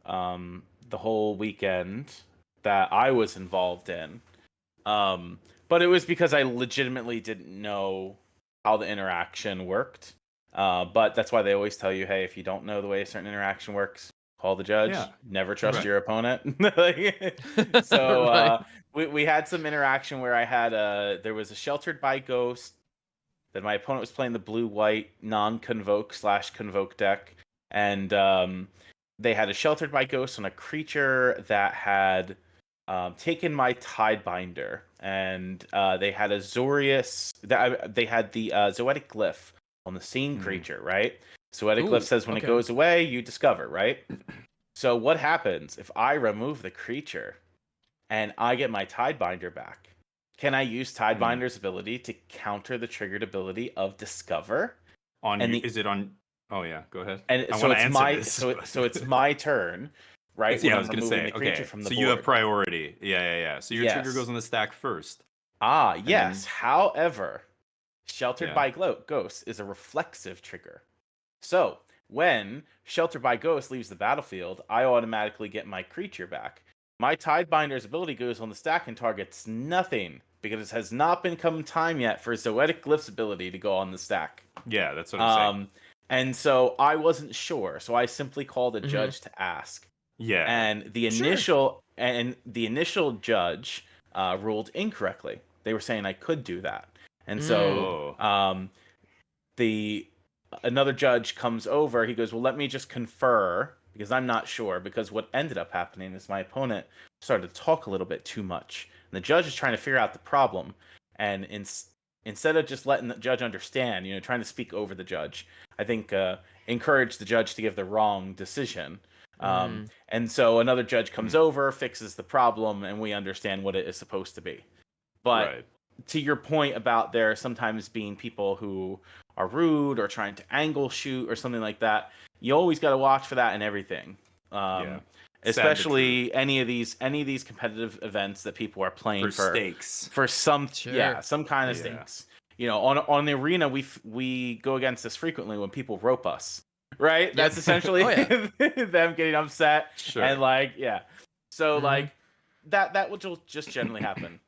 S3: the whole weekend that I was involved in. But it was because I legitimately didn't know how the interaction worked. But that's why they always tell you, hey, if you don't know the way a certain interaction works, call the judge.
S2: Yeah.
S3: Never trust
S2: Right.
S3: your opponent. So
S1: Right.
S3: we had some interaction where I had there was a sheltered by ghost. Then my opponent was playing the blue-white non-convoke/convoke deck, and they had a sheltered by ghost on a creature that had taken my Tidebinder, and they had a Zorius. They had the Zoetic Glyph on the same creature, right? Zoetic Glyph
S1: Ooh,
S3: says when it
S1: okay.
S3: goes away, you discover, right? So what happens if I remove the creature and I get my Tidebinder back? Can I use Tidebinder's ability to counter the triggered ability of Discover?
S2: On
S3: And
S2: you,
S3: the
S2: is it on? Oh yeah, go ahead.
S3: and
S2: I
S3: so
S2: want to
S3: it's
S2: answer
S3: my
S2: this.
S3: so it's my turn, right?
S2: It's
S3: When
S2: yeah, I
S3: I'm
S2: was gonna
S3: removing
S2: say.
S3: the creature
S2: Okay,
S3: from the
S2: so you have
S3: board.
S2: priority. Yeah. So your trigger
S3: Yes.
S2: goes on the stack first,
S3: Ah,
S2: and
S3: yes.
S2: then
S3: However, Sheltered
S2: yeah.
S3: by Ghost is a reflexive trigger. So, when Sheltered by Ghost leaves the battlefield, I automatically get my creature back. My Tidebinder's ability goes on the stack and targets nothing, because it has not been come time yet for Zoetic Glyph's ability to go on the stack.
S2: Yeah, that's what I'm saying.
S3: And so I wasn't sure, so I simply called a
S1: Mhm.
S3: judge to ask.
S2: Yeah.
S3: And the
S1: Sure.
S3: initial judge ruled incorrectly. They were saying I could do that, and so
S1: Mm.
S2: Oh.
S3: the another judge comes over. He goes, "Well, let me just confer because I'm not sure." Because what ended up happening is my opponent started to talk a little bit too much, and the judge is trying to figure out the problem. And instead of just letting the judge understand, trying to speak over the judge, I think encouraged the judge to give the wrong decision.
S1: Mm.
S3: And so another judge comes
S2: Hmm.
S3: over, fixes the problem, and we understand what it is supposed to be. But
S2: Right.
S3: to your point about there sometimes being people who are rude or trying to angle shoot or something like that, you always got to watch for that in everything.
S2: Yeah.
S3: Um,
S2: Sad but true.
S3: Especially any of these competitive events that people are playing
S2: For stakes.
S3: for some
S1: Sure.
S3: some kind of
S2: Yeah.
S3: stakes. On the arena we go against this frequently when people rope us. Right?
S1: Yep.
S3: That's essentially
S1: Oh yeah.
S3: them getting upset
S2: Sure.
S3: and like yeah. So
S1: Mhm.
S3: like that will just generally happen.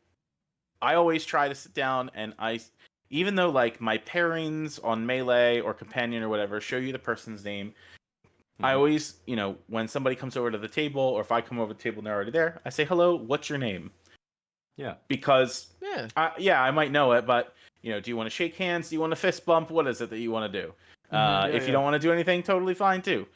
S3: I always try to sit down and even though like my pairings on Melee or Companion or whatever show you the person's name, I
S2: Mhm.
S3: always, when somebody comes over to the table or if I come over to the table and they're already there, I say, "Hello, what's your name?"
S2: Yeah.
S3: Because,
S1: Yeah.
S3: I might know it, but, do you want to shake hands? Do you want to fist bump? What is it that you want to do?
S1: Mhm.
S2: Yeah.
S3: If you don't want to do anything, totally fine too.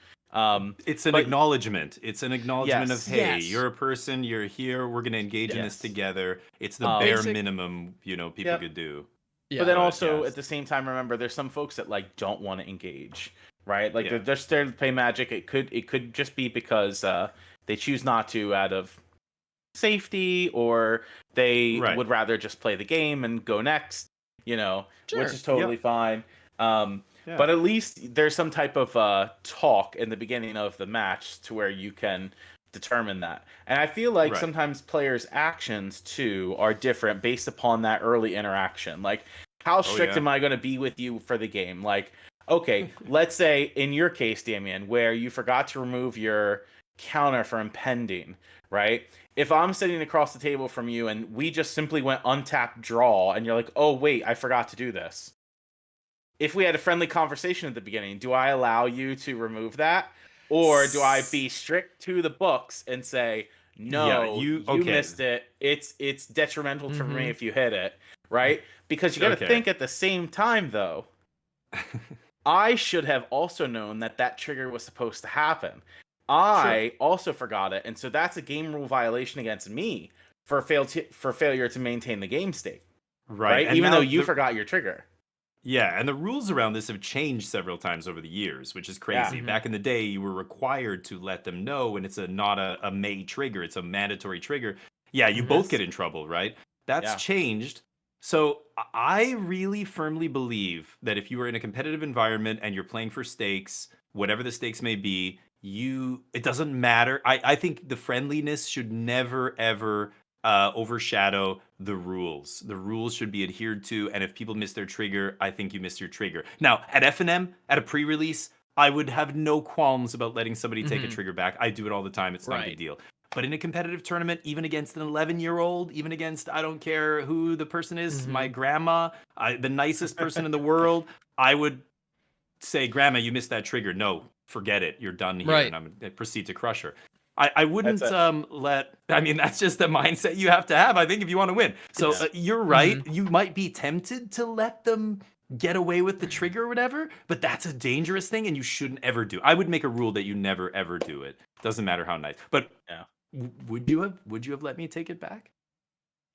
S2: It's an
S3: But
S2: acknowledgement. It's an acknowledgement of,
S3: yes,
S2: hey,
S1: Yes.
S2: you're a person, you're here, we're going to engage in this
S3: yes.
S2: together. It's the bare
S3: Um,
S1: Basic.
S2: minimum, people
S3: yep.
S2: could do.
S3: But
S1: Yeah.
S3: then
S2: But
S3: also
S2: yes.
S3: at the same time, remember there's some folks that like don't want to engage, right? Like
S2: Yeah.
S3: they're just there to play Magic. It could just be because they choose not to out of safety, or they
S2: Right.
S3: would rather just play the game and go next, which
S1: Sure.
S3: is totally
S2: Yep.
S3: fine.
S2: Yeah.
S3: But at least there's some type of talk in the beginning of the match to where you can determine that. And I feel like
S2: Right.
S3: sometimes players' actions too are different based upon that early interaction. Like, how strict
S2: yeah.
S3: am I going to be with you for the game? Like, okay, let's say in your case, Damien, where you forgot to remove your counter for impending, right? If I'm sitting across the table from you and we just simply went untapped draw and you're like, "Oh, wait, I forgot to do this." If we had a friendly conversation at the beginning, do I allow you to remove that? Or do I be strict to the books and say,
S2: Yeah,
S3: "No, you
S2: okay.
S3: missed it. It's detrimental for me
S1: Mhm.
S3: if you hit it," right? Because you got to
S2: Okay.
S3: think at the same time though, I should have also known that that trigger was supposed to happen.
S2: Sure.
S3: I also forgot it, and so that's a game rule violation against me for failure to maintain the game state,
S2: Right.
S3: right?
S2: And
S3: Even
S2: now
S3: though you forgot your trigger.
S2: Yeah, and the rules around this have changed several times over the years, which is
S3: Yeah.
S2: crazy. Back in the day, you were required to let them know, and it's not a may trigger; it's a mandatory trigger. Yeah, you both get in trouble, right? That's
S3: Yeah.
S2: changed. So I really firmly believe that if you are in a competitive environment and you're playing for stakes, whatever the stakes may be, it doesn't matter. I think the friendliness should never ever overshadow the rules. The rules should be adhered to, and if people miss their trigger, I think you missed your trigger. Now, at F&M, at a pre-release, I would have no qualms about letting somebody take a trigger back. I do it all the time. It's not a big deal. But in a competitive tournament, even against an 11-year-old, even against, I don't care who the person is, my grandma, the nicest person in the world, I would say, Grandma, you missed that trigger. No, forget it. You're done here.
S1: Right.
S2: And I'm gonna proceed to crush her. I wouldn't
S3: That's
S2: I mean, that's just the mindset you have to have, I think, if you want to win. So you're right. You might be tempted to let them get away with the trigger or whatever, but that's a dangerous thing and you shouldn't ever do. I would make a rule that you never ever do it. Doesn't matter how nice. But would you have let me take it back?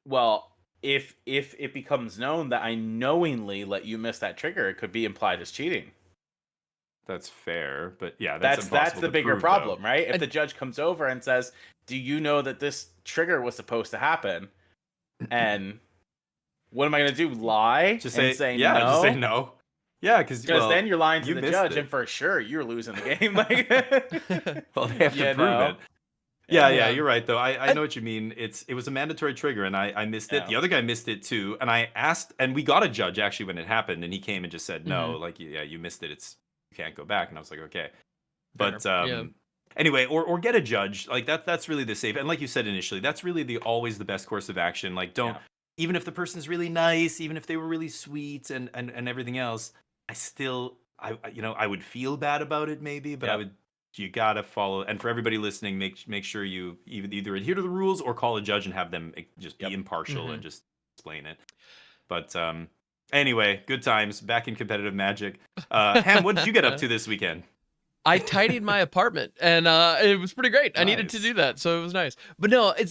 S3: Well, if it becomes known that I knowingly let you miss that trigger, it could be implied as cheating.
S2: That's fair, but yeah,
S3: That's
S2: impossible
S3: the
S2: to
S3: bigger
S2: prove,
S3: problem,
S2: though.
S3: right? If the judge comes over and says, "Do you know that this trigger was supposed to happen?" And what am I going to do? Lie?
S2: Just
S3: and
S2: say
S3: no?
S2: just say no. Yeah, because
S3: then you're lying to
S2: you
S3: the
S2: missed
S3: judge,
S2: it.
S3: and for sure you're losing the game. Like,
S2: well, they have to prove it. Yeah, you're right though. I know what you mean. It was a mandatory trigger, and I missed it. The other guy missed it too, and I asked, and we got a judge actually when it happened, and he came and just said no, like you missed it. You can't go back, and I was like, okay. But anyway, or get a judge. Like that's really the safe. And like you said initially, that's really always the best course of action. Like don't even if the person's really nice, even if they were really sweet and everything else, I would feel bad about it maybe, but you gotta follow. And for everybody listening, make sure you either adhere to the rules or call a judge and have them just be impartial and just explain it. But anyway, good times back in competitive Magic. Ham, what did you get up to this weekend?
S1: I tidied my apartment, and it was pretty great. I needed to do that, so it was nice. But no, I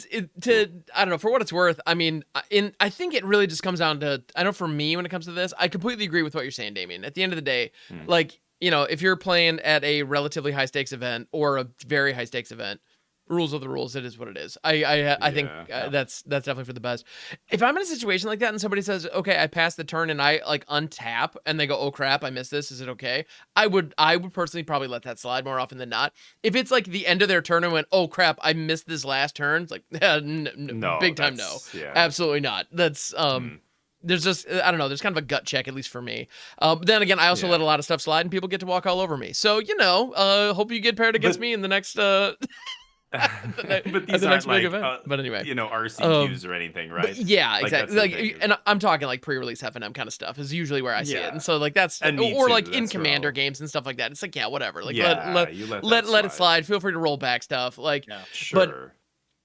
S1: don't know, for what it's worth, I mean, I think it really just comes down to, I know for me, when it comes to this, I completely agree with what you're saying, Damien. At the end of the day, like, you know, if you're playing at a relatively high stakes event or a very high stakes event, rules are the rules. It is what it is. I think that's definitely for the best. If I'm in a situation like that and somebody says, okay, I passed the turn and I like untap and they go, oh crap, I missed this. Is it okay? I would personally probably let that slide more often than not. If it's like the end of their turn and went, oh crap, I missed this last turn. It's like, no, big time no.
S2: Yeah.
S1: Absolutely not. That's there's just, I don't know, there's kind of a gut check, at least for me. But then again, I also let a lot of stuff slide and people get to walk all over me. So, you know, hope you get paired against me in the next
S2: but these aren't like
S1: but anyway,
S2: you know, RCQs or anything, right?
S1: Yeah, exactly. Like, and I'm talking like pre-release F&M kind of stuff is usually where I see it, and so like that's or like in Commander games and stuff like that. It's like whatever. Like let it slide. Feel free to roll back stuff. Like
S2: sure.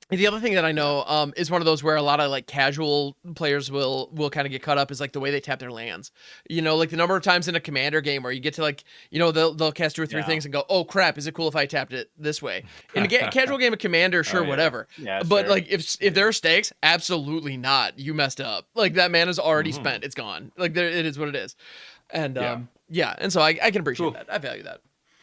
S1: But the other thing that I know is one of those where a lot of like casual players will kind of get caught up is like the way they tap their lands. You know, like the number of times in a Commander game where you get to like, you know, they'll cast 2 or 3 things and go, oh crap, is it cool if I tapped it this way? In a casual game of Commander, sure, whatever. Yeah, but like if there are stakes, absolutely not. You messed up. Like that mana's already spent. It's gone. Like it is what it is. And and so I can appreciate that. I value that.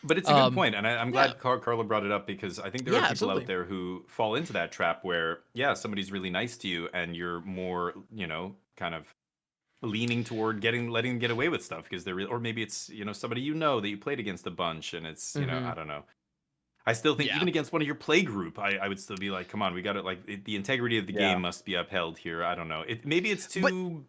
S2: But it's a good point, and I'm glad Carlo brought it up because I think there are people out there who fall into that trap where, somebody's really nice to you, and you're more, you know, kind of leaning toward letting them get away with stuff because they're or maybe it's, you know, somebody you know that you played against a bunch, and it's, you know, I don't know. I still think even against one of your play group, I would still be like, come on, we got it. The integrity of the game must be upheld here. I don't know. Maybe it's too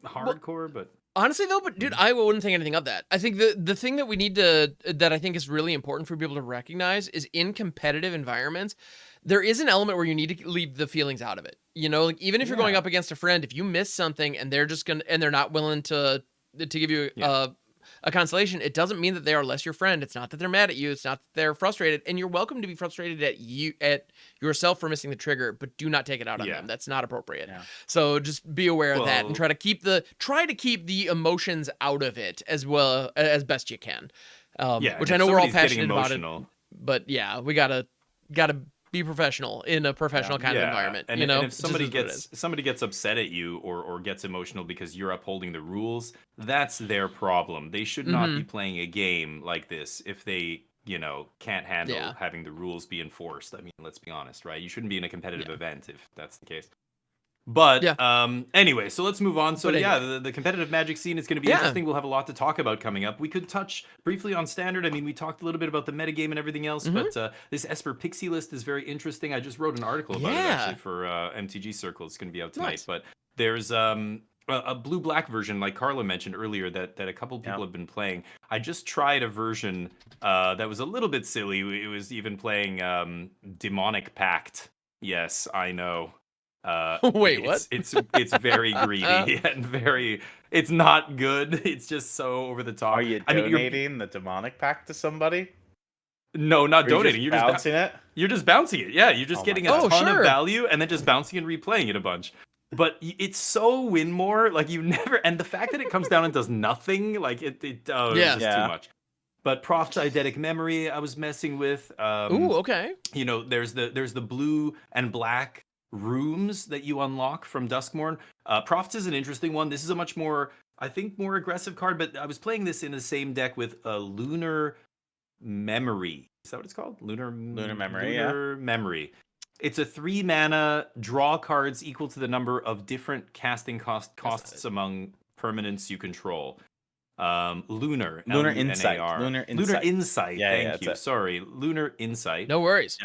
S2: hardcore, but.
S1: Honestly, though, but dude, I wouldn't think anything of that. I think the thing that we need that I think is really important for people to recognize is in competitive environments, there is an element where you need to leave the feelings out of it. You know, like even if you're going up against a friend, if you miss something and they're not willing to give you a consolation, it doesn't mean that they are less your friend. It's not that they're mad at you. It's not that they're frustrated. And you're welcome to be frustrated at yourself for missing the trigger, but do not take it out on them. That's not appropriate. Yeah. So just be aware of that and try to keep the emotions out of it as well as best you can. Which I know we're all passionate about it. But yeah, we gotta be professional in a professional kind of environment.
S2: And,
S1: You know,
S2: and if
S1: It just is what it is.
S2: somebody gets upset at you or gets emotional because you're upholding the rules, that's their problem. They should not be playing a game like this if they, can't handle
S1: Yeah.
S2: having the rules be enforced. I mean, let's be honest, right? You shouldn't be in a competitive event if that's the case. But
S1: Yeah.
S2: anyway, so let's move on. So
S1: But
S2: yeah,
S1: anyway.
S2: the competitive Magic scene is going to be interesting. We'll have a lot to talk about coming up. We could touch briefly on Standard. I mean, we talked a little bit about the metagame and everything else, but this Esper Pixie list is very interesting. I just wrote an article about it actually for MTG Circle. It's going to be out tonight.
S1: Nice.
S2: But there's a blue-black version, like Carlo mentioned earlier, that a couple people have been playing. I just tried a version that was a little bit silly. It was even playing Demonic Pact. Yes, I know.
S1: Wait, what?
S2: It's very greedy and it's not good. It's just so over the top.
S3: Are you donating the demonic pack to somebody?
S2: No, not donating. You're just
S3: bouncing it.
S2: You're just bouncing it. Yeah, you're just getting a ton of value and then just bouncing and replaying it a bunch. But it's so win more. Like you never, and the fact that it comes down and does nothing, like it's just too much. But Proft's Eidetic Memory, I was messing with.
S1: Ooh, okay.
S2: There's the blue and black rooms that you unlock from Duskmorn. Proft's is an interesting one. This is a much more, I think, more aggressive card, but I was playing this in the same deck with a Lunar Memory. Is that what it's called? Lunar Memory. Lunar Memory. It's a 3 mana, draw cards equal to the number of different casting costs among permanents you control. Lunar
S3: Insight.
S2: Lunar Insight. Thank you. Sorry, Lunar Insight.
S1: No worries.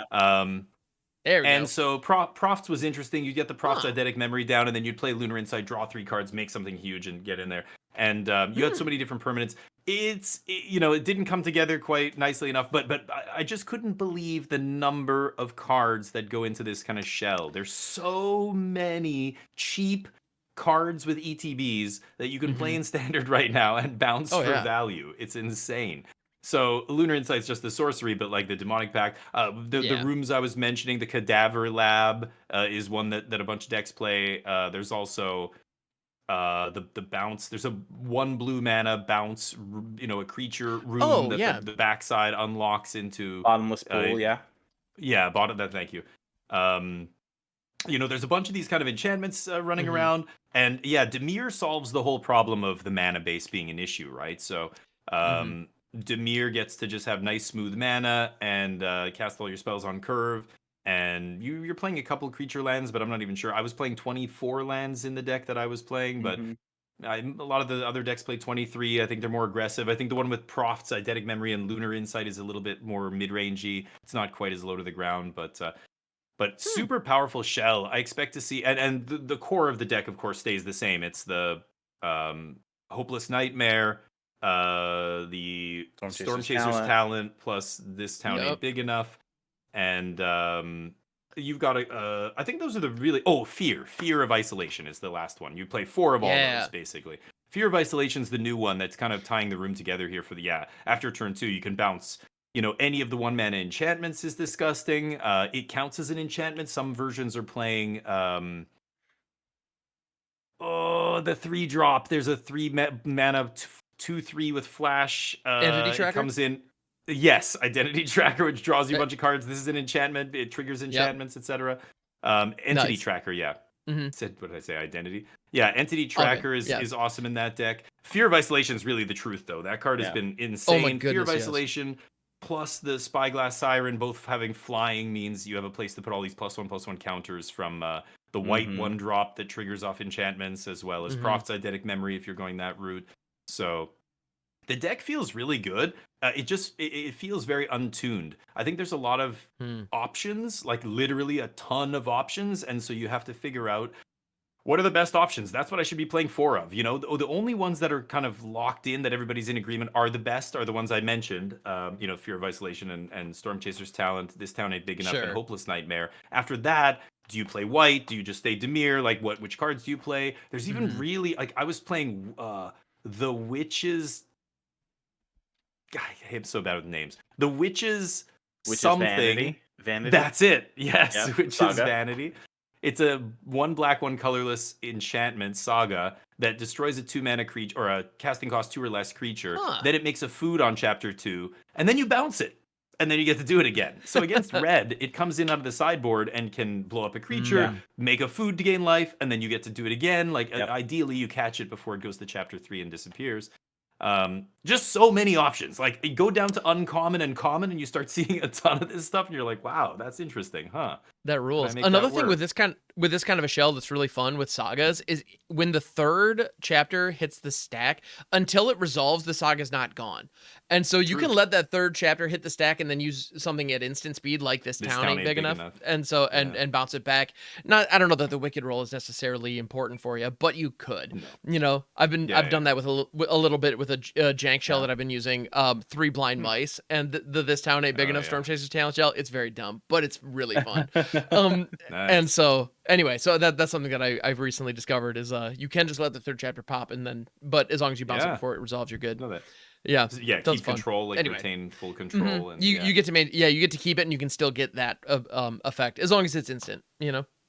S1: There we go.
S2: And so Profts was interesting. You get the Profts Eidetic Memory down, and then you'd play Lunar Insight, draw 3 cards, make something huge, and get in there. And you had so many different permanents. It didn't come together quite nicely enough, but I just couldn't believe the number of cards that go into this kind of shell. There's so many cheap cards with ETBs that you can play in Standard right now and bounce for value. It's insane. So Lunar Insight's just the sorcery, but like the Demonic Pact, the rooms I was mentioning, the Cadaver Lab is one that a bunch of decks play. There's also the bounce. There's a 1 blue mana bounce, a creature room that the backside unlocks into
S3: bottomless pool.
S2: Bottom. That. Thank you. There's a bunch of these kind of enchantments running around, and Dimir solves the whole problem of the mana base being an issue, right? So. Dimir gets to just have nice smooth mana and cast all your spells on curve, and you're playing a couple creature lands, but I'm not even sure. I was playing 24 lands in the deck that I was playing, but a lot of the other decks play 23. I think they're more aggressive. I think the one with Proft's Eidetic Memory and Lunar Insight is a little bit more mid-rangey. It's not quite as low to the ground, but super powerful shell. I expect to see, and the core of the deck, of course, stays the same. It's the Hopeless Nightmare, the Storm Chaser's talent plus this town ain't big enough, and you've got I think those are the really Fear of Isolation is the last one. You play 4 of all those basically. Fear of Isolation is the new one that's kind of tying the room together here for the after turn 2 you can bounce any of the 1 mana enchantments is disgusting. It counts as an enchantment. Some versions are playing the 3-drop. There's a 3 mana 2/3 with flash.
S1: Identity Tracker
S2: comes in. Yes, Identity Tracker, which draws you a bunch of cards. This is an enchantment. It triggers enchantments, etc. Entity Tracker, Said what did I say? Identity. Yeah, Entity Tracker is awesome in that deck. Fear of Isolation is really the truth, though. That card has been insane.
S1: Oh my goodness,
S2: Fear of Isolation plus the Spyglass Siren, both having flying, means you have a place to put all these +1/+1 counters from the white 1-drop that triggers off enchantments, as well as Proft's Eidetic Memory if you're going that route. So the deck feels really good. It feels very untuned. I think there's a lot of options, like literally a ton of options, and so you have to figure out what are the best options. That's what I should be playing 4 of. The only ones that are kind of locked in that everybody's in agreement are the best are the ones I mentioned. Fear of Isolation and Storm Chaser's talent. This town ain't big enough, and Hopeless Nightmare. After that, do you play white? Do you just stay Dimir? Like which cards do you play? There's even really I was playing the Witches. God, I'm so bad with names. The Witches something.
S3: Vanity.
S2: That's it. Yes, Witches
S3: Saga.
S2: Vanity. It's a 1 black, 1 colorless enchantment saga that destroys a 2 mana creature or a casting cost 2 or less creature. Then it makes a food on chapter 2, and then you bounce it. and then you get to do it again. So against red, it comes in out of the sideboard and can blow up a creature, make a food to gain life, and then you get to do it again. Like ideally, you catch it before it goes to chapter 3 and disappears. Just so many options. Like you go down to uncommon and common, and you start seeing a ton of this stuff, and you're like, wow, that's interesting, huh?
S1: That rules. Another thing with this kind of a shell that's really fun with sagas is when the third chapter hits the stack, until it resolves, the saga's not gone. And so you can let that third chapter hit the stack and then use something at instant speed like this town ain't big enough. And so and bounce it back. I don't know that the wicked roll is necessarily important for you, but you could. I've done that with a little bit with a jank shell that I've been using, 3 blind mice, and this town ain't big enough Storm Chaser's talent shell. It's very dumb, but it's really fun.
S2: Nice.
S1: And so anyway, so that's something that I've recently discovered is you can just let the third chapter pop, and then but as long as you bounce it before it resolves, you're good.
S2: Know that.
S1: Yeah,
S2: keep control, retain full control, and
S1: you get to keep it, and you can still get that effect as long as it's instant.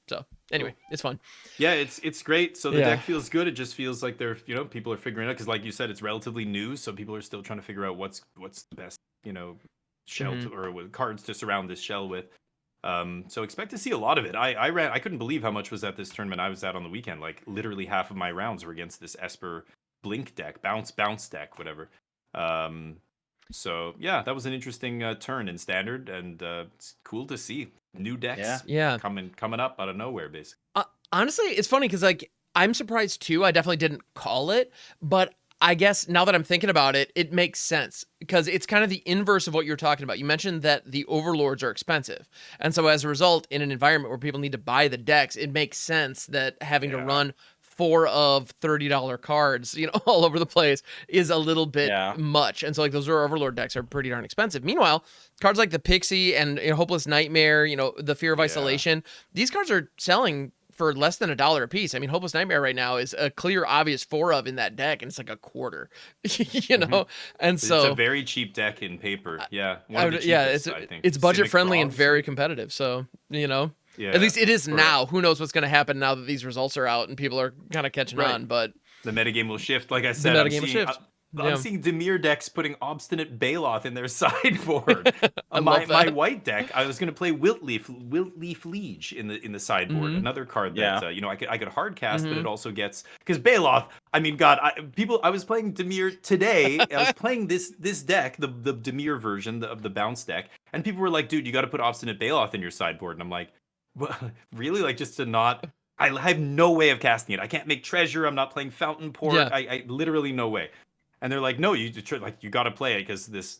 S1: So anyway, It's fun.
S2: Yeah, it's great. So the deck feels good. It just feels like they're people are figuring it out because, like you said, it's relatively new, so people are still trying to figure out what's the best shell or cards to surround this shell with. So expect to see a lot of it. I couldn't believe how much was at this tournament I was at on the weekend. Like literally half of my rounds were against this Esper Blink deck, bounce deck, whatever. So yeah, that was an interesting turn in standard, and it's cool to see new decks coming up out of nowhere, basically.
S1: Honestly, it's funny because like I'm surprised too. I definitely didn't call it, but I guess now that I'm thinking about it, it makes sense because it's kind of the inverse of what you're talking about. You mentioned that the overlords are expensive. And so as a result, in an environment where people need to buy the decks, it makes sense that having to run 4 of $30 cards, all over the place is a little bit much. And so like those overlord decks are pretty darn expensive. Meanwhile, cards like the Pixie and Hopeless Nightmare, the Fear of Isolation, these cards are selling for less than $1 a piece. I mean, Hopeless Nightmare right now is a clear, obvious 4 of in that deck, and it's like a quarter, And so
S2: it's a very cheap deck in paper. Yeah, one of the cheapest, I think.
S1: It's budget friendly and very competitive. So at least it is now. Who knows what's going to happen now that these results are out and people are kind of catching on? But
S2: the metagame will shift. Like I said, I'm seeing Dimir decks putting Obstinate Baloth in their sideboard. My white deck, I was going to play Wiltleaf Liege in the sideboard. Another card that I could hard cast, but it also gets because Baloth. I mean, God, I was playing Dimir today. I was playing this deck, the Dimir version of the bounce deck, and people were like, "Dude, you got to put Obstinate Baloth in your sideboard." And I'm like, "What? Really? Like just to not." I have no way of casting it. I can't make treasure. I'm not playing Fountain Port. I literally no way. And they're like, no, you got to play it because this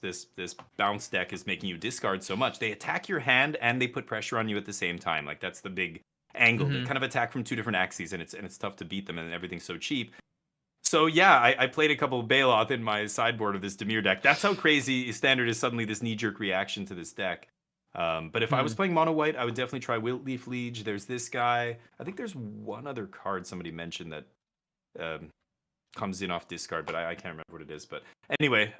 S2: bounce deck is making you discard so much. They attack your hand and they put pressure on you at the same time. Like that's the big angle. They kind of attack from 2 different axes, and it's tough to beat them, and everything's so cheap. So yeah, I played a couple of Baloth in my sideboard of this Dimir deck. That's how crazy standard is suddenly this knee-jerk reaction to this deck. But if I was playing mono white, I would definitely try Wiltleaf Liege. There's this guy. I think there's one other card somebody mentioned that comes in off discard, but I can't remember what it is. But anyway,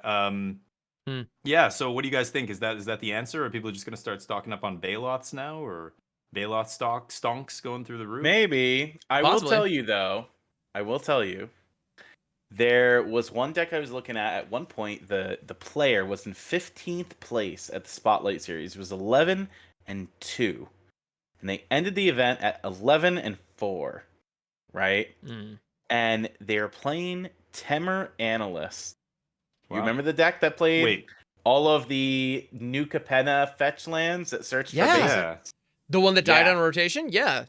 S2: yeah. So what do you guys think? Is that the answer? Or are people just going to start stocking up on Baloths now, or Baloth stonks going through the roof?
S3: Maybe. I will tell you though. There was one deck I was looking at one point. The player was in 15th place at the Spotlight Series. It was 11-2, and they ended the event at 11-4, right? And they're playing Temur Analyst. Wow. You remember the deck that played all of the New Capenna fetch lands that searched for basics?
S1: The one that died on rotation? Yeah.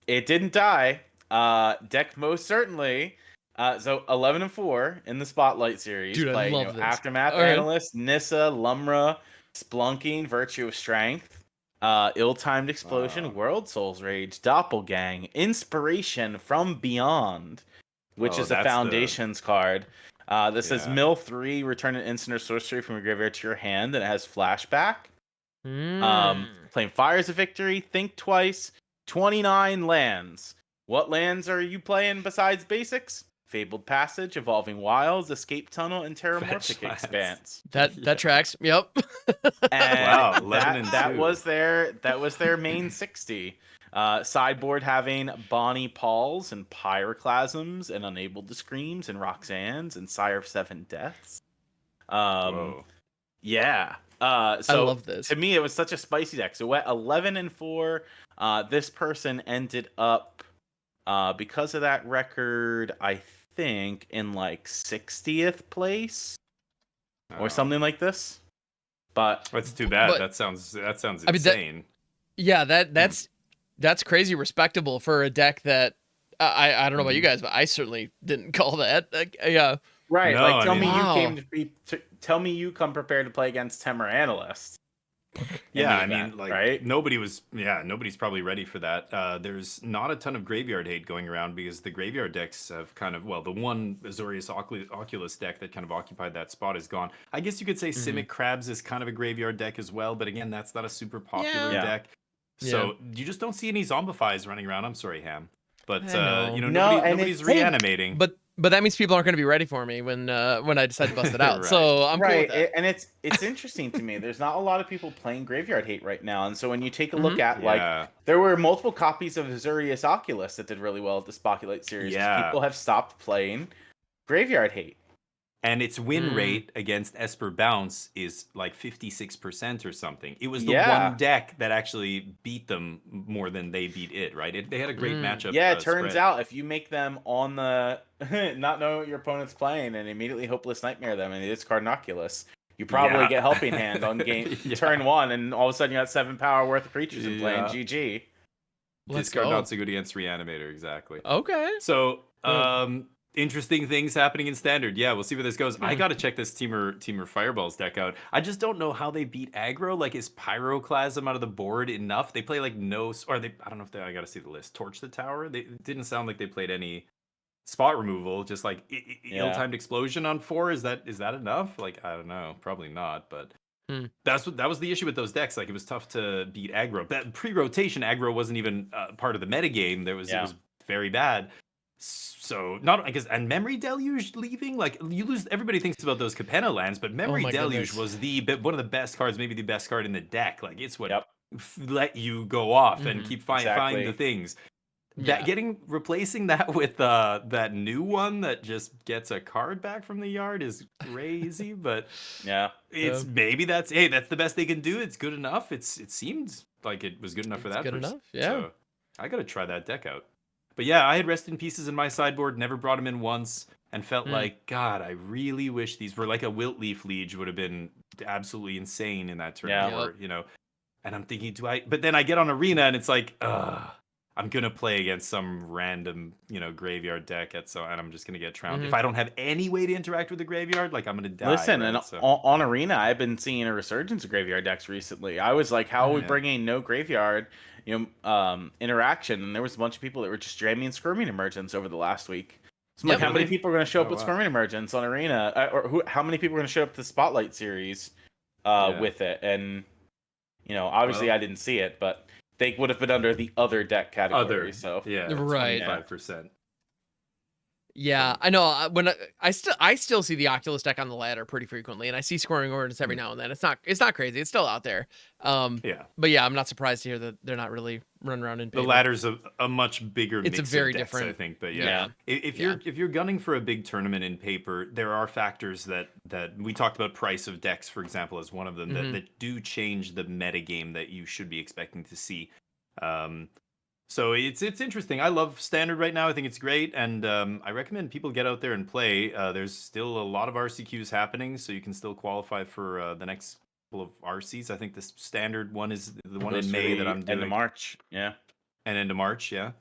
S3: It didn't die. Deck most certainly. So 11-4 in the Spotlight Series.
S1: Dude, I love this.
S3: Aftermath Analyst, Nissa, Lumra, Splunking, Virtue of Strength, Ill-Timed Explosion, World Soul's Rage, Doppelgang, Inspiration from Beyond, which is a Foundations card. This says mill 3, return an instant or sorcery from your graveyard to your hand, and it has flashback. Playing Fires of Victory, Think Twice, 29 lands. What lands are you playing besides basics? Fabled Passage, Evolving Wilds, Escape Tunnel, and Terramorphic Expanse.
S1: That tracks. Yep.
S3: And that was their main 60. Sideboard having Bonnie Pauls and Pyroclasms and Unable to Screams and Roxanne's and Sire of 7 Deaths. Yeah.
S1: I
S3: So
S1: love this.
S3: to me, it was such a spicy deck. So at 11-4, this person ended up, because of that record, I think in like 60th place or
S2: Oh,
S3: something like this. But
S2: that's too bad.
S1: But
S2: That sounds
S1: I mean,
S2: insane.
S1: that's crazy respectable for a deck that I don't know about you
S2: Mhm.
S1: guys, but I certainly didn't call that. Like, yeah.
S3: right,
S2: No,
S3: like
S2: I
S3: tell me
S2: mean-
S3: you
S1: Wow.
S3: came to be. Tell me you come prepared to play against Temur Analyst. in
S2: Yeah,
S3: the
S2: I mean,
S3: event,
S2: like
S3: right?
S2: nobody's probably ready for that. There's not a ton of graveyard hate going around because the graveyard decks have kind of, well, the one Azorius Oculus deck that kind of occupied that spot is gone. I guess you could say
S1: Mhm.
S2: Simic Crabs is kind of a graveyard deck as well, but again, that's not a super popular
S1: Yeah.
S2: deck.
S1: Yeah.
S2: So you just don't see any Zombifies running around. I'm sorry, Ham, but
S1: I know.
S3: No, and
S2: nobody's
S3: it's-
S2: reanimating.
S1: But that means people aren't going to be ready for me when I decide to bust it out.
S2: Right.
S1: So I'm cool with that.
S3: And it's interesting to me. There's not a lot of people playing Graveyard Hate right now, and so when you take a look
S1: Mhm.
S3: at
S2: Yeah.
S3: there were multiple copies of Azorius Oculus that did really well at the Spotlight series. 'Cause
S2: Yeah.
S3: people have stopped playing Graveyard Hate.
S2: And its win
S1: Mm.
S2: rate against Esper Bounce is like 56% or something. It was the
S3: Yeah.
S2: one deck that actually beat them more than they beat it, right? They had a great matchup.
S3: Yeah, it turns
S2: spread.
S3: out if you make them on the not know what your opponent's playing and immediately Hopeless Nightmare them and they discard an Oculus, you probably
S2: Yeah.
S3: get Helping Hand on game
S2: Yeah.
S3: turn 1, and all of a sudden you got 7 power worth of creatures and playing
S2: Yeah.
S3: GG.
S1: Let's
S2: Discard
S1: go.
S2: not so good against Reanimator, exactly.
S1: Okay.
S2: So,
S1: Yeah.
S2: interesting things happening in Standard. Yeah, we'll see where this goes. I
S1: Mhm.
S2: got to check this Teamer Fireballs deck out. I just don't know how they beat aggro. Like, is Pyroclasm out of the board enough? They play like no, or they. I don't know if I got to see the list. Torch the Tower. They it didn't sound like they played any spot removal. Just like
S3: Yeah.
S2: ill-timed explosion on 4. Is that enough? Like, I don't know. Probably not. But that was the issue with those decks. Like, it was tough to beat aggro. That pre-rotation aggro wasn't even part of the metagame. It was very bad. So not, I guess, and Memory Deluge leaving, like, you lose. Everybody thinks about those Capenna lands, but Memory
S1: my
S2: Deluge
S1: goodness.
S2: was one of the best cards, maybe the best card in the deck. Like, it's what
S3: Yep.
S2: let you go off and
S1: Mhm.
S2: keep find
S3: Exactly.
S2: the things.
S1: Yeah.
S2: That replacing that with that new one that just gets a card back from the yard is crazy. But
S3: Yeah.
S2: it's maybe that's the best they can do. It's good enough. It seemed like it was good enough for
S1: It's
S2: that.
S1: good
S2: person.
S1: enough, yeah.
S2: So I gotta try that deck out. But yeah, I had Rest in Pieces in my sideboard, never brought him in once, and felt like, God, I really wish these were like a Wilt Leaf Liege would have been absolutely insane in that tournament.
S3: Yeah.
S2: Or, and I'm thinking, but then I get on Arena and it's like, I'm gonna play against some random, graveyard deck and I'm just gonna get trounced. If I don't have any way to interact with the graveyard, like, I'm gonna die.
S3: Listen,
S2: right?
S3: and on Arena, I've been seeing a resurgence of graveyard decks recently. I was like, how are we
S2: Yeah.
S3: bringing no graveyard, interaction? And there was a bunch of people that were just jamming and Skirming Emergence over the last week. So I'm
S1: Yep.
S3: like, how many
S2: Really?
S3: people are going to show up
S2: Oh,
S3: with
S2: wow.
S3: Skirming Emergence on Arena? How many people are going to show up to the Spotlight series with it? And, obviously
S2: Well-
S3: I didn't see it, but they would have been under the other deck category. So
S2: yeah,
S1: Right.
S2: 25%.
S1: Yeah, I know. When I still see the Oculus deck on the ladder pretty frequently, and I see scoring orders every now and then. It's not crazy. It's still out there.
S2: Yeah.
S1: But yeah, I'm not surprised to hear that they're not really running around in
S2: The
S1: paper.
S2: ladder's a much bigger
S1: It's
S2: mix
S1: a very
S2: of decks,
S1: different-
S2: I think. But
S3: Yeah.
S2: if you're gunning for a big tournament in paper, there are factors that we talked about. Price of decks, for example, as one of them that do change the metagame that you should be expecting to see. So it's interesting. I love Standard right now. I think it's great, and I recommend people get out there and play. There's still a lot of RCQs happening, so you can still qualify for the next couple of RCs. I think the Standard one is the one
S3: goes
S2: in
S3: for
S2: May
S3: the
S2: that I'm doing.
S3: end of March. Yeah.
S2: And end of March, yeah.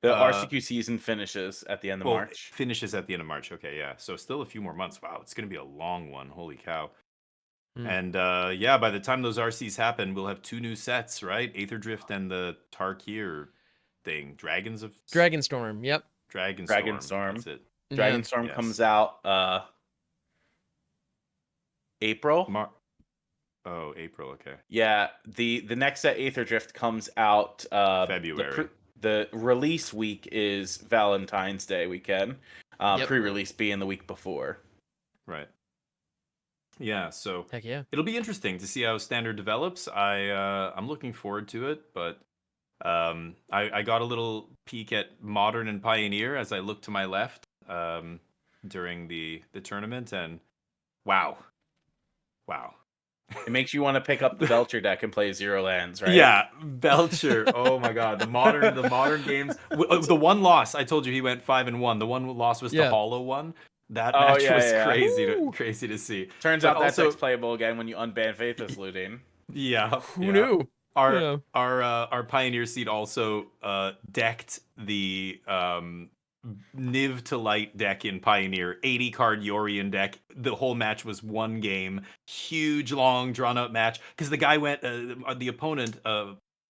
S3: The RCQ season finishes at the end of
S2: Well,
S3: March.
S2: it finishes at the end of March. Okay, yeah. So still a few more months. Wow, it's going to be a long one. Holy cow. And by the time those RCs happen, we'll have 2 new sets, right? Aether Drift and the Tarkir thing.
S1: Dragonstorm. Yep.
S3: Dragonstorm.
S2: That's it.
S3: Dragonstorm
S2: Yes.
S3: comes out April.
S2: April. Okay.
S3: Yeah, the next set Aether Drift comes out
S2: February.
S3: The release week is Valentine's Day weekend.
S1: Yep.
S3: Pre-release being the week before.
S2: Right. Yeah. So
S1: Heck yeah.
S2: it'll be interesting to see how Standard develops. I'm looking forward to it, but I got a little peek at Modern and Pioneer as I looked to my left during the tournament, and wow.
S3: It makes you want to pick up the Belcher deck and play 0 lands, right?
S2: Yeah, Belcher. Oh my God, the modern games. The one loss I told you he went 5-1. The one loss was the
S1: Yeah.
S2: Hollow one. That
S3: Oh,
S2: match
S3: yeah,
S2: was
S3: yeah.
S1: Woo!
S2: crazy to see.
S3: Turns
S2: But
S3: out that
S2: also,
S3: deck's playable again when you unban Faithless Looting.
S2: yeah,
S1: Who knew?
S2: Our
S1: Yeah.
S2: our Pioneer seed also decked the Niv to Light deck in Pioneer, 80 card Yorion deck. The whole match was one game, huge, long, drawn out match. Because the guy went, the opponent,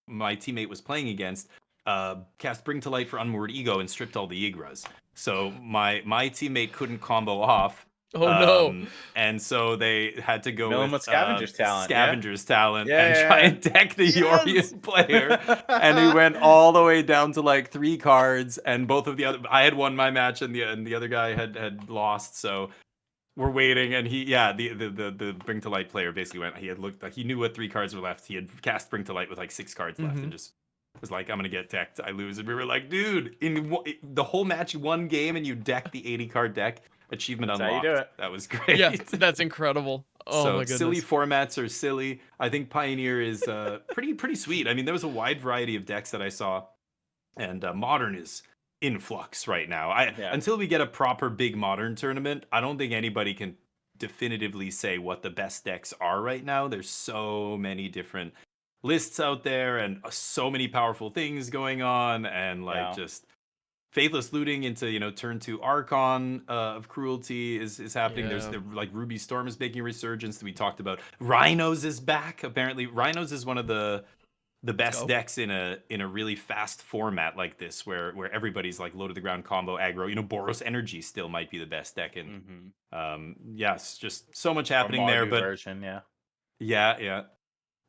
S2: my teammate was playing against, cast Bring to Light for Unmoored Ego and stripped all the Yggdras. So my teammate couldn't combo off.
S1: Oh no.
S2: And so they had to go
S3: Mill him
S2: with
S3: with Scavenger's Talent, yeah?
S2: Scavenger's Talent and
S3: Yeah.
S2: try and deck the
S1: Yes!
S2: Yorion player. And he went all the way down to like 3 cards, and both of the other, I had won my match and the other guy had lost. So we're waiting, and the Bring to Light player basically went. He had looked like he knew what 3 cards were left. He had cast Bring to Light with like 6 cards left, and just was like, I'm gonna get decked. I lose, and we were like, dude, the whole match, 1 game, and you decked the 80 card deck. Achievement
S3: That's
S2: unlocked.
S3: how you do it.
S2: That was great.
S1: Yeah, that's incredible. Oh
S2: So
S1: my goodness.
S2: silly formats are silly. I think Pioneer is pretty sweet. I mean, there was a wide variety of decks that I saw, and Modern is in flux right now. Until we get a proper big Modern tournament, I don't think anybody can definitively say what the best decks are right now. There's so many different lists out there, and so many powerful things going on, and just Faithless Looting into turn 2 Archon of Cruelty is happening.
S1: Yeah.
S2: There's the Ruby Storm is making a resurgence that we talked about. Rhinos is back. Apparently, Rhinos is one of the best decks in a really fast format like this, where everybody's like low to the ground combo aggro. Boros Energy still might be the best deck, and yes, just so much happening there. But
S3: version,
S2: yeah.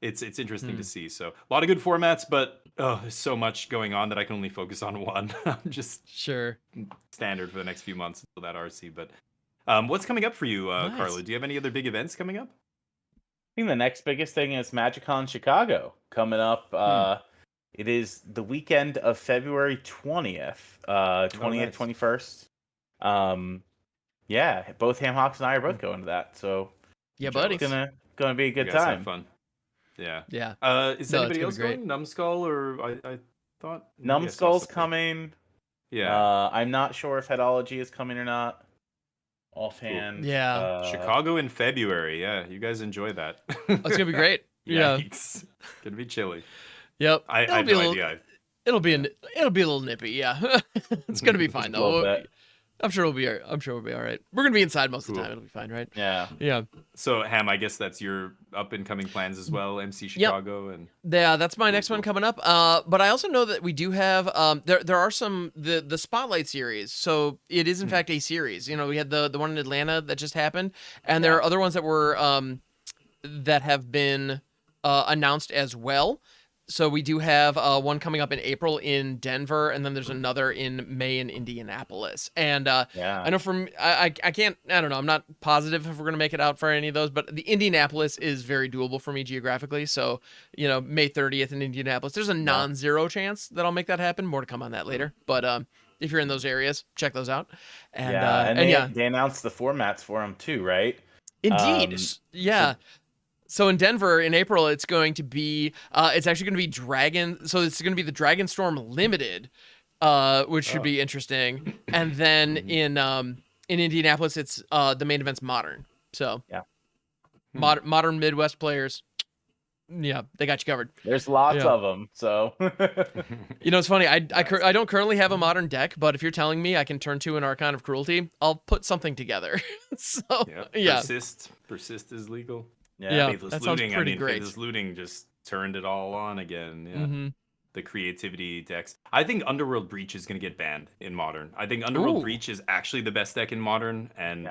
S2: It's interesting to see. So a lot of good formats, but there's so much going on that I can only focus on one. I'm just standard for the next few months until that RC. But what's coming up for you,
S1: Nice.
S2: Carlo? Do you have any other big events coming up?
S3: I think the next biggest thing is MagicCon Chicago coming up. It is the weekend of February 20th, 20th, 21st. Yeah, both Hamhawks and I are both going to that. So
S1: yeah, buddy.
S3: It's gonna be a good
S2: You guys
S3: time.
S2: have fun. Yeah. Is
S1: No,
S2: anybody
S1: it's
S2: else
S1: gonna be
S2: going? Numbskull, or I thought
S3: Numbskull's coming.
S2: Yeah.
S3: I'm not sure if Headology is coming or not. Offhand.
S1: Yeah.
S2: Chicago in February. Yeah, you guys enjoy that.
S1: It's gonna be great. Yeah.
S2: Yikes. Gonna be chilly.
S1: Yep.
S2: I have no idea.
S1: It'll be a little nippy. Yeah. It's gonna be fine
S3: A little
S1: though.
S3: bit.
S1: I'm sure we'll be all right. We're gonna be inside most of the
S2: Cool.
S1: time. It'll be fine, right?
S3: Yeah.
S1: Yeah.
S2: So Ham, I guess that's your up and coming plans as well. MC Chicago and
S1: Yeah, that's my next
S2: cool.
S1: one coming up. But I also know that we do have there are some the Spotlight series. So it is in fact a series. We had the one in Atlanta that just happened, and there are other ones that were that have been announced as well. So we do have one coming up in April in Denver, and then there's another in May in Indianapolis. And I know I can't, I don't know, I'm not positive if we're going to make it out for any of those, but the Indianapolis is very doable for me geographically. So, May 30th in Indianapolis, there's a non-zero chance that I'll make that happen. More to come on that later. But if you're in those areas, check those out. And
S3: they announced the formats for them too, right?
S1: Indeed. Yeah. So in Denver in April, it's going to be, it's actually going to be Dragon. So it's going to be the Dragon Storm Limited, which should be interesting. And then in Indianapolis, it's the main event's Modern. So modern Midwest players, yeah, they got you covered.
S3: There's lots of them. So
S1: it's funny. I don't currently have a Modern deck, but if you're telling me I can turn to an Archon of Cruelty, I'll put something together. So
S2: Persist is legal.
S1: Yeah,
S2: Faithless
S1: that sounds
S2: Looting.
S1: pretty great.
S2: Faithless Looting just turned it all on again. Yeah.
S1: Mm-hmm.
S2: The creativity decks. I think Underworld Breach is going to get banned in Modern. I think Underworld Breach is actually the best deck in Modern. And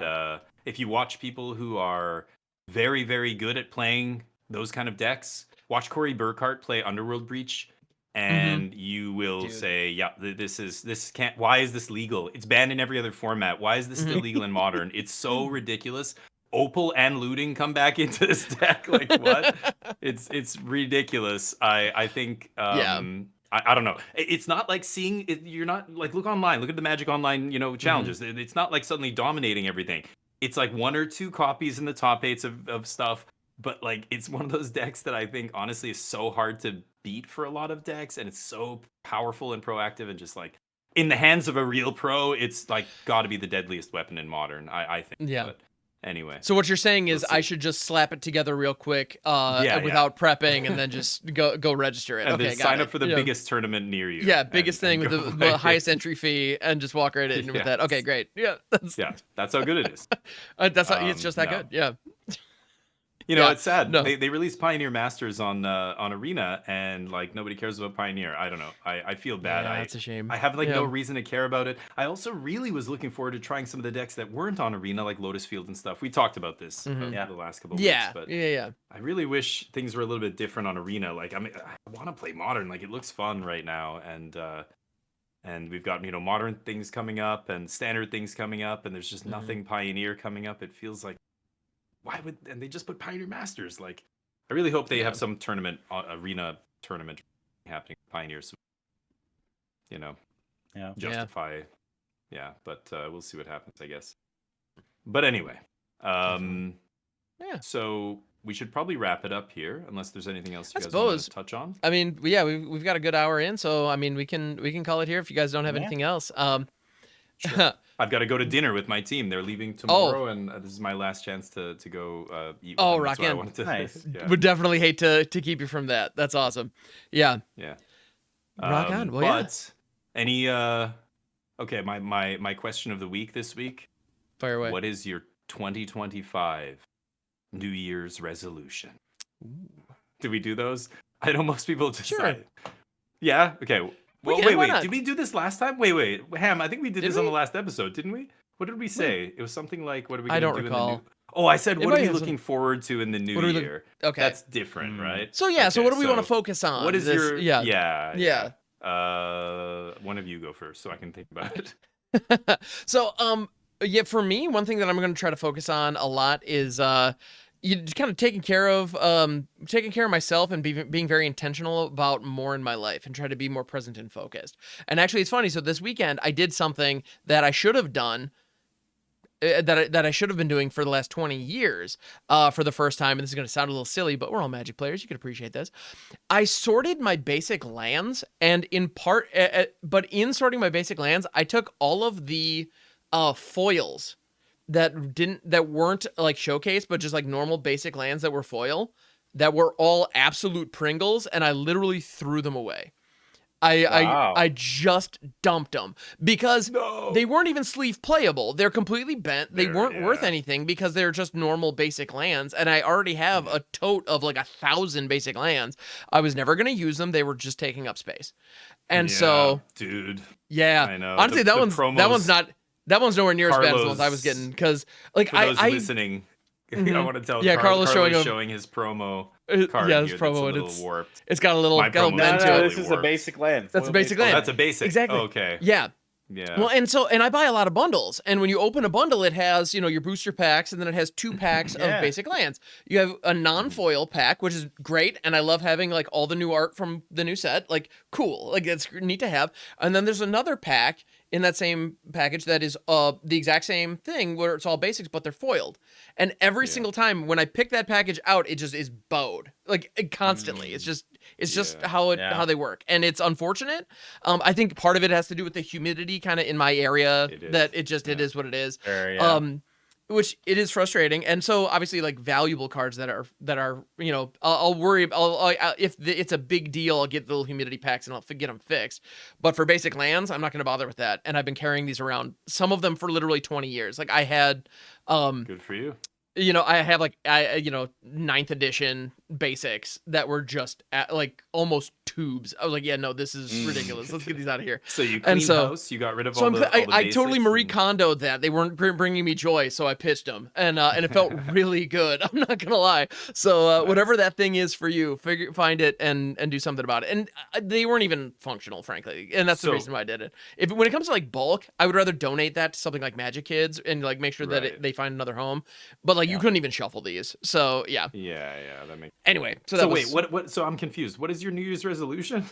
S2: if you watch people who are very, very good at playing those kind of decks, watch Corey Burkhart play Underworld Breach, and you will say, yeah, this can't, why is this legal? It's banned in every other format. Why is this still legal in Modern? It's so ridiculous. Opal and Looting come back into this deck. Like, what? It's ridiculous. I think I don't know. It's not like seeing it, you're not like, look online, look at the Magic Online, challenges. It's not like suddenly dominating everything. It's like 1 or 2 copies in the top 8s of stuff, but like it's one of those decks that I think honestly is so hard to beat for a lot of decks, and it's so powerful and proactive, and just like in the hands of a real pro, it's like got to be the deadliest weapon in Modern. I think.
S1: Yeah.
S2: But anyway.
S1: So what you're saying is
S2: We'll
S1: I
S2: see.
S1: should just slap it together real quick,
S2: Yeah.
S1: without prepping, and then just go register it.
S2: And
S1: Okay,
S2: then
S1: got
S2: sign
S1: it.
S2: up for the
S1: Yeah.
S2: biggest tournament near you.
S1: Yeah, biggest thing with
S2: go
S1: the
S2: play.
S1: highest entry fee, and just walk right in with that. Okay, great. Yeah, that's
S2: Yeah, that's how good it is.
S1: that's how, it's just that
S2: no.
S1: good. Yeah.
S2: You know,
S1: Yeah,
S2: it's sad.
S1: no.
S2: They released Pioneer Masters on Arena, and like nobody cares about Pioneer. I don't know. I feel bad.
S1: Yeah, that's a shame.
S2: I have like
S1: Yeah.
S2: no reason to care about it. I also really was looking forward to trying some of the decks that weren't on Arena, like Lotus Field and stuff. We talked about this
S3: Yeah.
S2: the last couple of
S1: Yeah,
S2: weeks, but
S1: yeah.
S2: I really wish things were a little bit different on Arena. Like, I mean, I want to play Modern. Like, it looks fun right now, and we've got Modern things coming up and Standard things coming up, and there's just nothing Pioneer coming up. It feels like and they just put Pioneer Masters. Like, I really hope they have some tournament, Arena tournament happening with Pioneers. So, justify. Yeah, but we'll see what happens, I guess. But anyway, so we should probably wrap it up here, unless there's anything else you guys want to touch on.
S1: I mean, yeah, we've got a good hour in, so I mean, we can call it here if you guys don't have anything else.
S2: Sure. I've got to go to dinner with my team. They're leaving tomorrow, and this is my last chance to go eat. With them.
S1: Rock
S2: That's why I
S1: in.
S2: wanted to,
S3: Nice.
S2: Yeah.
S1: Would definitely hate to keep you from that. That's awesome. Yeah.
S2: Yeah.
S1: Rock on. Well,
S2: but any okay, my question of the week this week.
S1: Fire away.
S2: What is your 2025 New Year's resolution?
S1: Ooh.
S2: Do we do those? I know most people just
S1: Sure.
S2: Yeah. Okay. Well,
S1: why
S2: wait.
S1: not?
S2: Did we do this last time? Wait. Ham, I think we did this on
S1: we?
S2: the last episode, didn't we? What did we say? It was something like, "What are we going
S1: I
S2: to
S1: don't
S2: do
S1: recall.
S2: in the new?" Oh, I said,
S1: It
S2: "What
S1: might
S2: are we
S1: have
S2: looking forward to in the new
S1: What are we
S2: year?"
S1: Okay.
S2: That's different, right?
S1: So yeah. So
S2: Okay,
S1: what do we want to focus on?
S2: What is
S1: this,
S2: your?
S1: Yeah.
S2: Yeah. One of you go first, so I can think about it.
S1: So yeah, for me, one thing that I'm going to try to focus on a lot is you kind of taking care of myself and being very intentional about more in my life and try to be more present and focused. And actually, it's funny. So this weekend, I did something that I should have done. That I should have been doing for the last 20 years for the first time. And this is going to sound a little silly, but we're all Magic players. You can appreciate this. I sorted my basic lands, and but in sorting my basic lands, I took all of the foils that weren't like showcase, but just like normal basic lands that were foil, that were all absolute Pringles, and I literally threw them away. I just dumped them because they weren't even sleeve playable. They're completely bent. They weren't worth anything because they're just normal basic lands. And I already have a tote of like 1,000 basic lands. I was never going to use them. They were just taking up space. And so,
S2: dude,
S1: yeah,
S2: I know.
S1: Honestly, that one's nowhere near as bad as the ones I was getting. Cause like
S2: for those listening, I want to tell.
S1: Yeah,
S2: Carlo's
S1: Carlo's
S2: showing his promo card.
S1: Yeah, his
S2: here
S1: promo,
S2: that's a
S1: and
S2: little warped.
S1: it's got a little bent to it.
S3: This is a basic land.
S1: That's a basic land.
S2: That's a basic.
S1: Exactly.
S2: Oh, okay.
S1: Yeah.
S2: Yeah.
S1: Well, and I buy a lot of bundles, and when you open a bundle, it has your booster packs, and then it has 2 packs of basic lands. You have a non-foil pack, which is great, and I love having like all the new art from the new set. Like, cool, like that's neat to have. And then there's another pack in that same package that is the exact same thing where it's all basics, but they're foiled. And every single time when I pick that package out, it just is bowed like constantly. It's just how they work, and it's unfortunate. I think part of it has to do with the humidity kind of in my area. It is what it is. Which it is frustrating, and so obviously like valuable cards that are I'll worry. If it's a big deal, I'll get the little humidity packs and I'll get them fixed. But for basic lands, I'm not going to bother with that. And I've been carrying these around, some of them for literally 20 years. Like I had,
S2: good for you.
S1: I have like 9th edition basics that were just like almost tubes. I was like, yeah, no, this is ridiculous. Let's get these out of here.
S2: So you cleaned house. You got rid of all the
S1: I
S2: basics
S1: totally Marie Kondo'd that. They weren't bringing me joy, so I pitched them, and it felt really good. I'm not gonna lie. So whatever that thing is for you, find it and do something about it. And they weren't even functional, frankly, and that's the reason why I did it. When it comes to like bulk, I would rather donate that to something like Magic Kids and like make sure that they find another home. But like you couldn't even shuffle these, so yeah.
S2: Yeah, that makes.
S1: Anyway,
S2: what? So I'm confused. What is your New Year's resolution?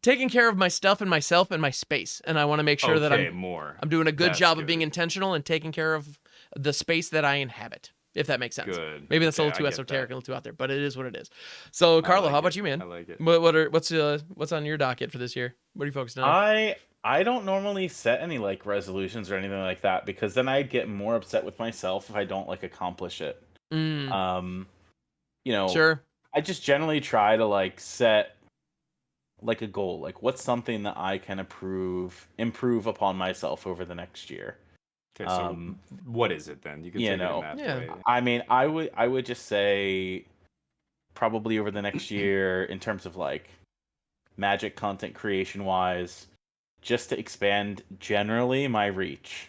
S1: Taking care of my stuff and myself and my space, and I want to make sure that I'm doing a good job of being intentional and taking care of the space that I inhabit. if that makes sense.
S2: Good.
S1: Maybe that's a
S2: Okay,
S1: little too
S2: I get
S1: esoteric,
S2: that.
S1: a little too out there, but it is what it is. So,
S2: I
S1: Carlo,
S2: like
S1: how about
S2: it.
S1: you, man?
S2: I like it.
S1: What's on your docket for this year? What are you focused on?
S3: I don't normally set any like resolutions or anything like that because then I get more upset with myself if I don't like accomplish it.
S1: Mm,
S3: Um, you know,
S1: sure.
S3: I just generally try to like set like a goal. Like what's something that I can improve upon myself over the next year.
S2: Okay, so what is it then? You can
S3: You
S2: take it in
S3: know,
S2: that
S1: Yeah.
S2: way.
S3: I mean, I would just say probably over the next year in terms of like Magic content creation wise, just to expand generally my reach.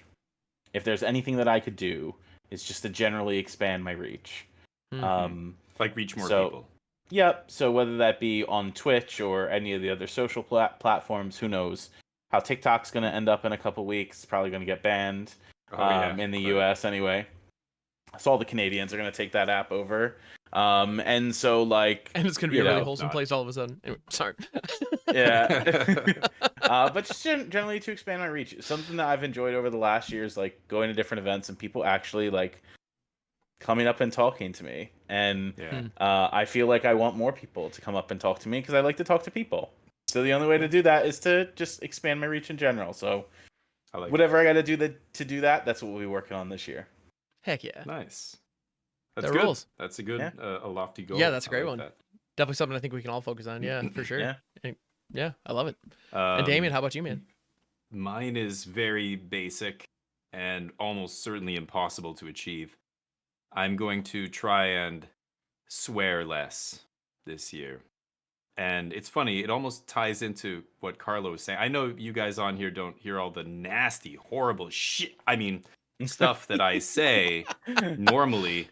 S3: If there's anything that I could do, it's just to generally expand my reach. Um,
S2: Like reach more
S3: so
S2: people.
S3: yep. So whether that be on Twitch or any of the other social platforms, who knows how TikTok's going to end up in a couple weeks? Probably going to get banned.
S2: Oh yeah.
S3: In the
S2: Oh, yeah.
S3: U.S. anyway. So all the Canadians are going to take that app over. And so like,
S1: And it's gonna be
S3: you
S1: a really
S3: know,
S1: wholesome place all of a sudden. Anyway, sorry.
S3: yeah. But just generally to expand my reach. Something that I've enjoyed over the last year is like going to different events and people actually like coming up and talking to me. And
S2: Yeah.
S3: I feel like I want more people to come up and talk to me because I like to talk to people. So the only way to do that is to just expand my reach in general. So
S2: I like
S3: whatever I got to do to do that, that's what we'll be working on this year.
S1: Heck yeah.
S2: Nice. That's
S1: That
S2: good.
S1: rules.
S2: That's a good,
S3: Yeah.
S2: a lofty goal.
S1: Yeah, that's a
S2: I
S1: great
S2: like
S1: one.
S2: that.
S1: Definitely something I think we can all focus on. Yeah, for sure.
S3: Yeah.
S1: Yeah, I love it. And Damien, how about you, man?
S2: Mine is very basic and almost certainly impossible to achieve. I'm going to try and swear less this year. And it's funny, it almost ties into what Carlo was saying. I know you guys on here don't hear all the nasty, horrible shit. I mean, stuff that I say normally.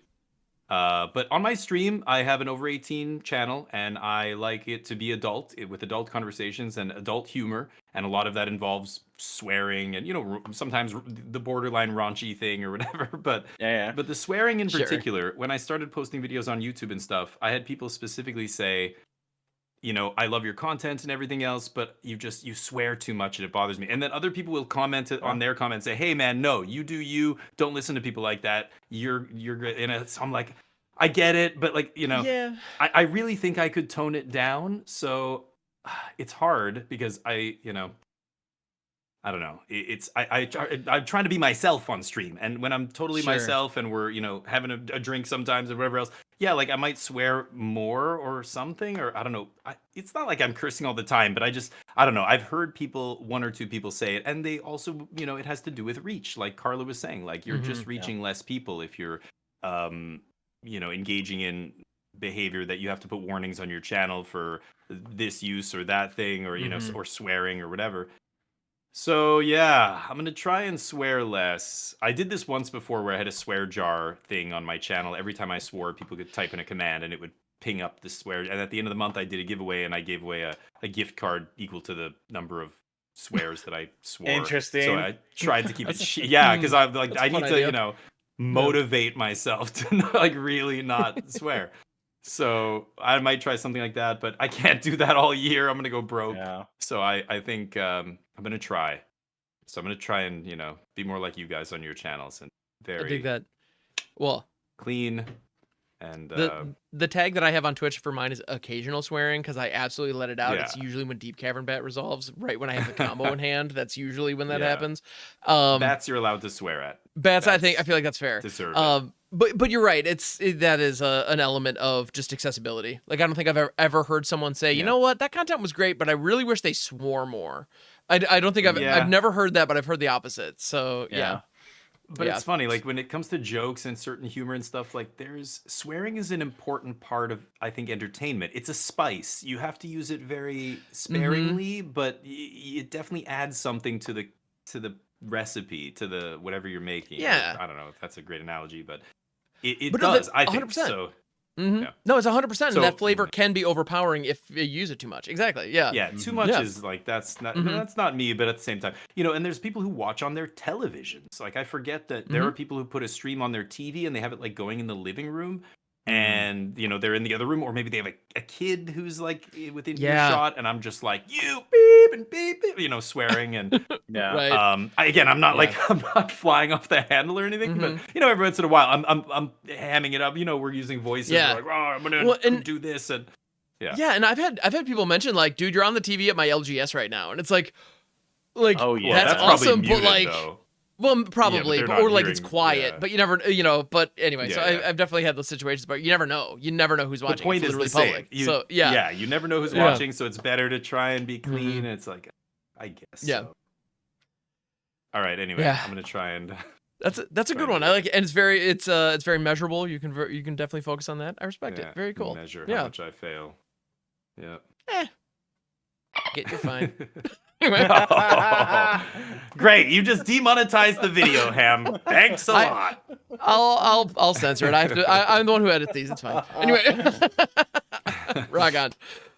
S2: But on my stream, I have an over 18 channel, and I like it to be adult with adult conversations and adult humor. And a lot of that involves swearing and, sometimes the borderline raunchy thing or whatever. But
S3: Yeah.
S2: but the swearing in
S1: Sure.
S2: particular, when I started posting videos on YouTube and stuff, I had people specifically say, I love your content and everything else, but you swear too much and it bothers me. And then other people will comment on their comments, say, "Hey man, no, you do you. Don't listen to people like that. You're great." And I'm like, I get it, but like,
S1: Yeah.
S2: I really think I could tone it down. So it's hard because I don't know. I'm trying to be myself on stream, and when I'm totally
S1: Sure.
S2: myself, and we're having a drink sometimes or whatever else, yeah, like I might swear more or something, or I don't know. It's not like I'm cursing all the time, but I don't know. I've heard one or two people say it, and they also it has to do with reach, like Carla was saying. Like you're just reaching less people if you're engaging in behavior that you have to put warnings on your channel for this use or that thing, or or swearing or whatever. So yeah, I'm gonna try and swear less. I did this once before where I had a swear jar thing on my channel. Every time I swore, people could type in a command and it would ping up the swear. And at the end of the month, I did a giveaway and I gave away a gift card equal to the number of swears that I swore.
S3: Interesting.
S2: So I tried to keep it. Yeah, because I like
S1: That's a
S2: I
S1: fun
S2: need to
S1: idea.
S2: motivate myself to like really not swear. So I might try something like that, but I can't do that all year. I'm gonna go broke.
S3: Yeah.
S2: So I think I'm gonna try. So I'm gonna try and be more like you guys on your channels and
S1: I dig
S2: very
S1: that. Well,
S2: clean and
S1: the tag that I have on Twitch for mine is occasional swearing because I absolutely let it out. It's
S2: Yeah.
S1: usually when Deep Cavern Bat resolves, right when I have the combo in hand. That's usually when that
S2: Yeah.
S1: happens.
S2: bats you're allowed to swear at.
S1: Bats, I feel like that's fair.
S2: Deserve it.
S1: But you're right. That is an element of just accessibility. Like I don't think I've ever heard someone say, you know what, that content was great, but I really wish they swore more. I don't think I've never heard that, but I've heard the opposite. So yeah.
S2: But it's funny, like when it comes to jokes and certain humor and stuff, like swearing is an important part of, I think, entertainment. It's a spice. You have to use it very sparingly, but it definitely adds something to the recipe, to the whatever you're making.
S1: Yeah.
S2: I don't know if that's a great analogy, but it
S1: But
S2: does.
S1: No,
S2: I think
S1: 100%.
S2: so.
S1: Mm-hmm.
S2: Yeah.
S1: No, it's 100%.
S2: So-
S1: and that flavor can be overpowering if you use it too much. Exactly. Yeah.
S2: Yeah, too much
S1: Yeah.
S2: is like that's not me, but at the same time, and there's people who watch on their televisions. Like I forget that there are people who put a stream on their TV and they have it like going in the living room, and they're in the other room, or maybe they have a kid who's like within
S1: Yeah.
S2: earshot, and I'm just like, you beep and beep, beep, swearing and
S3: Yeah.
S1: Right.
S2: I'm not
S3: Yeah.
S2: like I'm not flying off the handle or anything, but every once in a while I'm hamming it up. We're using voices.
S1: Yeah.
S2: We're like, oh, I'm gonna do this, and
S1: yeah, and I've had people mention like, dude, you're on the TV at my LGS right now, and it's like
S3: Oh, yeah.
S1: that's
S2: probably
S1: awesome,
S2: muted,
S1: but like.
S2: though.
S1: Well, probably,
S2: they're
S1: but,
S2: not
S1: or like it's
S2: hearing-
S1: quiet,
S2: yeah.
S1: but you never, But anyway, so
S2: Yeah.
S1: I've definitely had those situations, but you never know. You never know who's watching.
S2: The point
S1: it's
S2: is
S1: literally
S2: the same.
S1: public.
S2: You,
S1: So yeah,
S2: you never know who's
S1: Yeah.
S2: watching, so it's better to try and be clean. It's like, I guess.
S1: Yeah.
S2: So. All right. Anyway,
S1: Yeah.
S2: I'm gonna try and.
S1: that's a good
S2: Trying
S1: one.
S2: to-
S1: I like it, and it's very measurable. You can definitely focus on that. I respect it. Very cool.
S2: Measure
S1: Yeah.
S2: how much I fail. Yeah.
S1: You're fine.
S2: Great! You just demonetized the video, Ham. Thanks a lot.
S1: I'll censor it. I'm the one who edits these. It's fine. Anyway, rock on.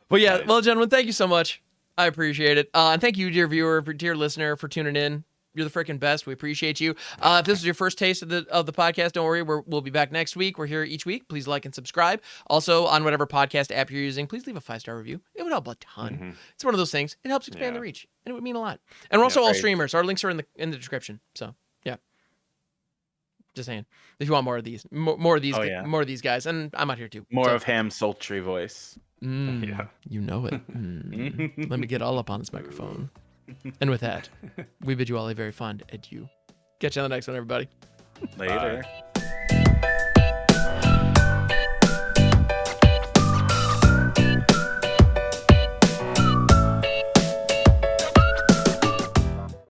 S1: But yeah,
S2: Nice.
S1: well, gentlemen, thank you so much. I appreciate it. And thank you, dear viewer, dear listener, for tuning in. You're the freaking best. We appreciate you. If this is your first taste of the podcast, don't worry. We'll be back next week. We're here each week. Please like and subscribe. Also, on whatever podcast app you're using, please leave a 5-star review. It would help a ton. It's one of those things. It helps expand the reach, and it would mean a lot. And we're also all
S3: great.
S1: streamers. Our links are in the description. So yeah, just saying. If you want more of these, more of these, more of these guys, and I'm out here too.
S3: More
S1: So,
S3: of Ham's sultry voice.
S2: Yeah.
S1: you know it. Let me get all up on this microphone. And with that, we bid you all a very fond adieu. Catch you on the next one, everybody.
S3: Later.
S2: Bye.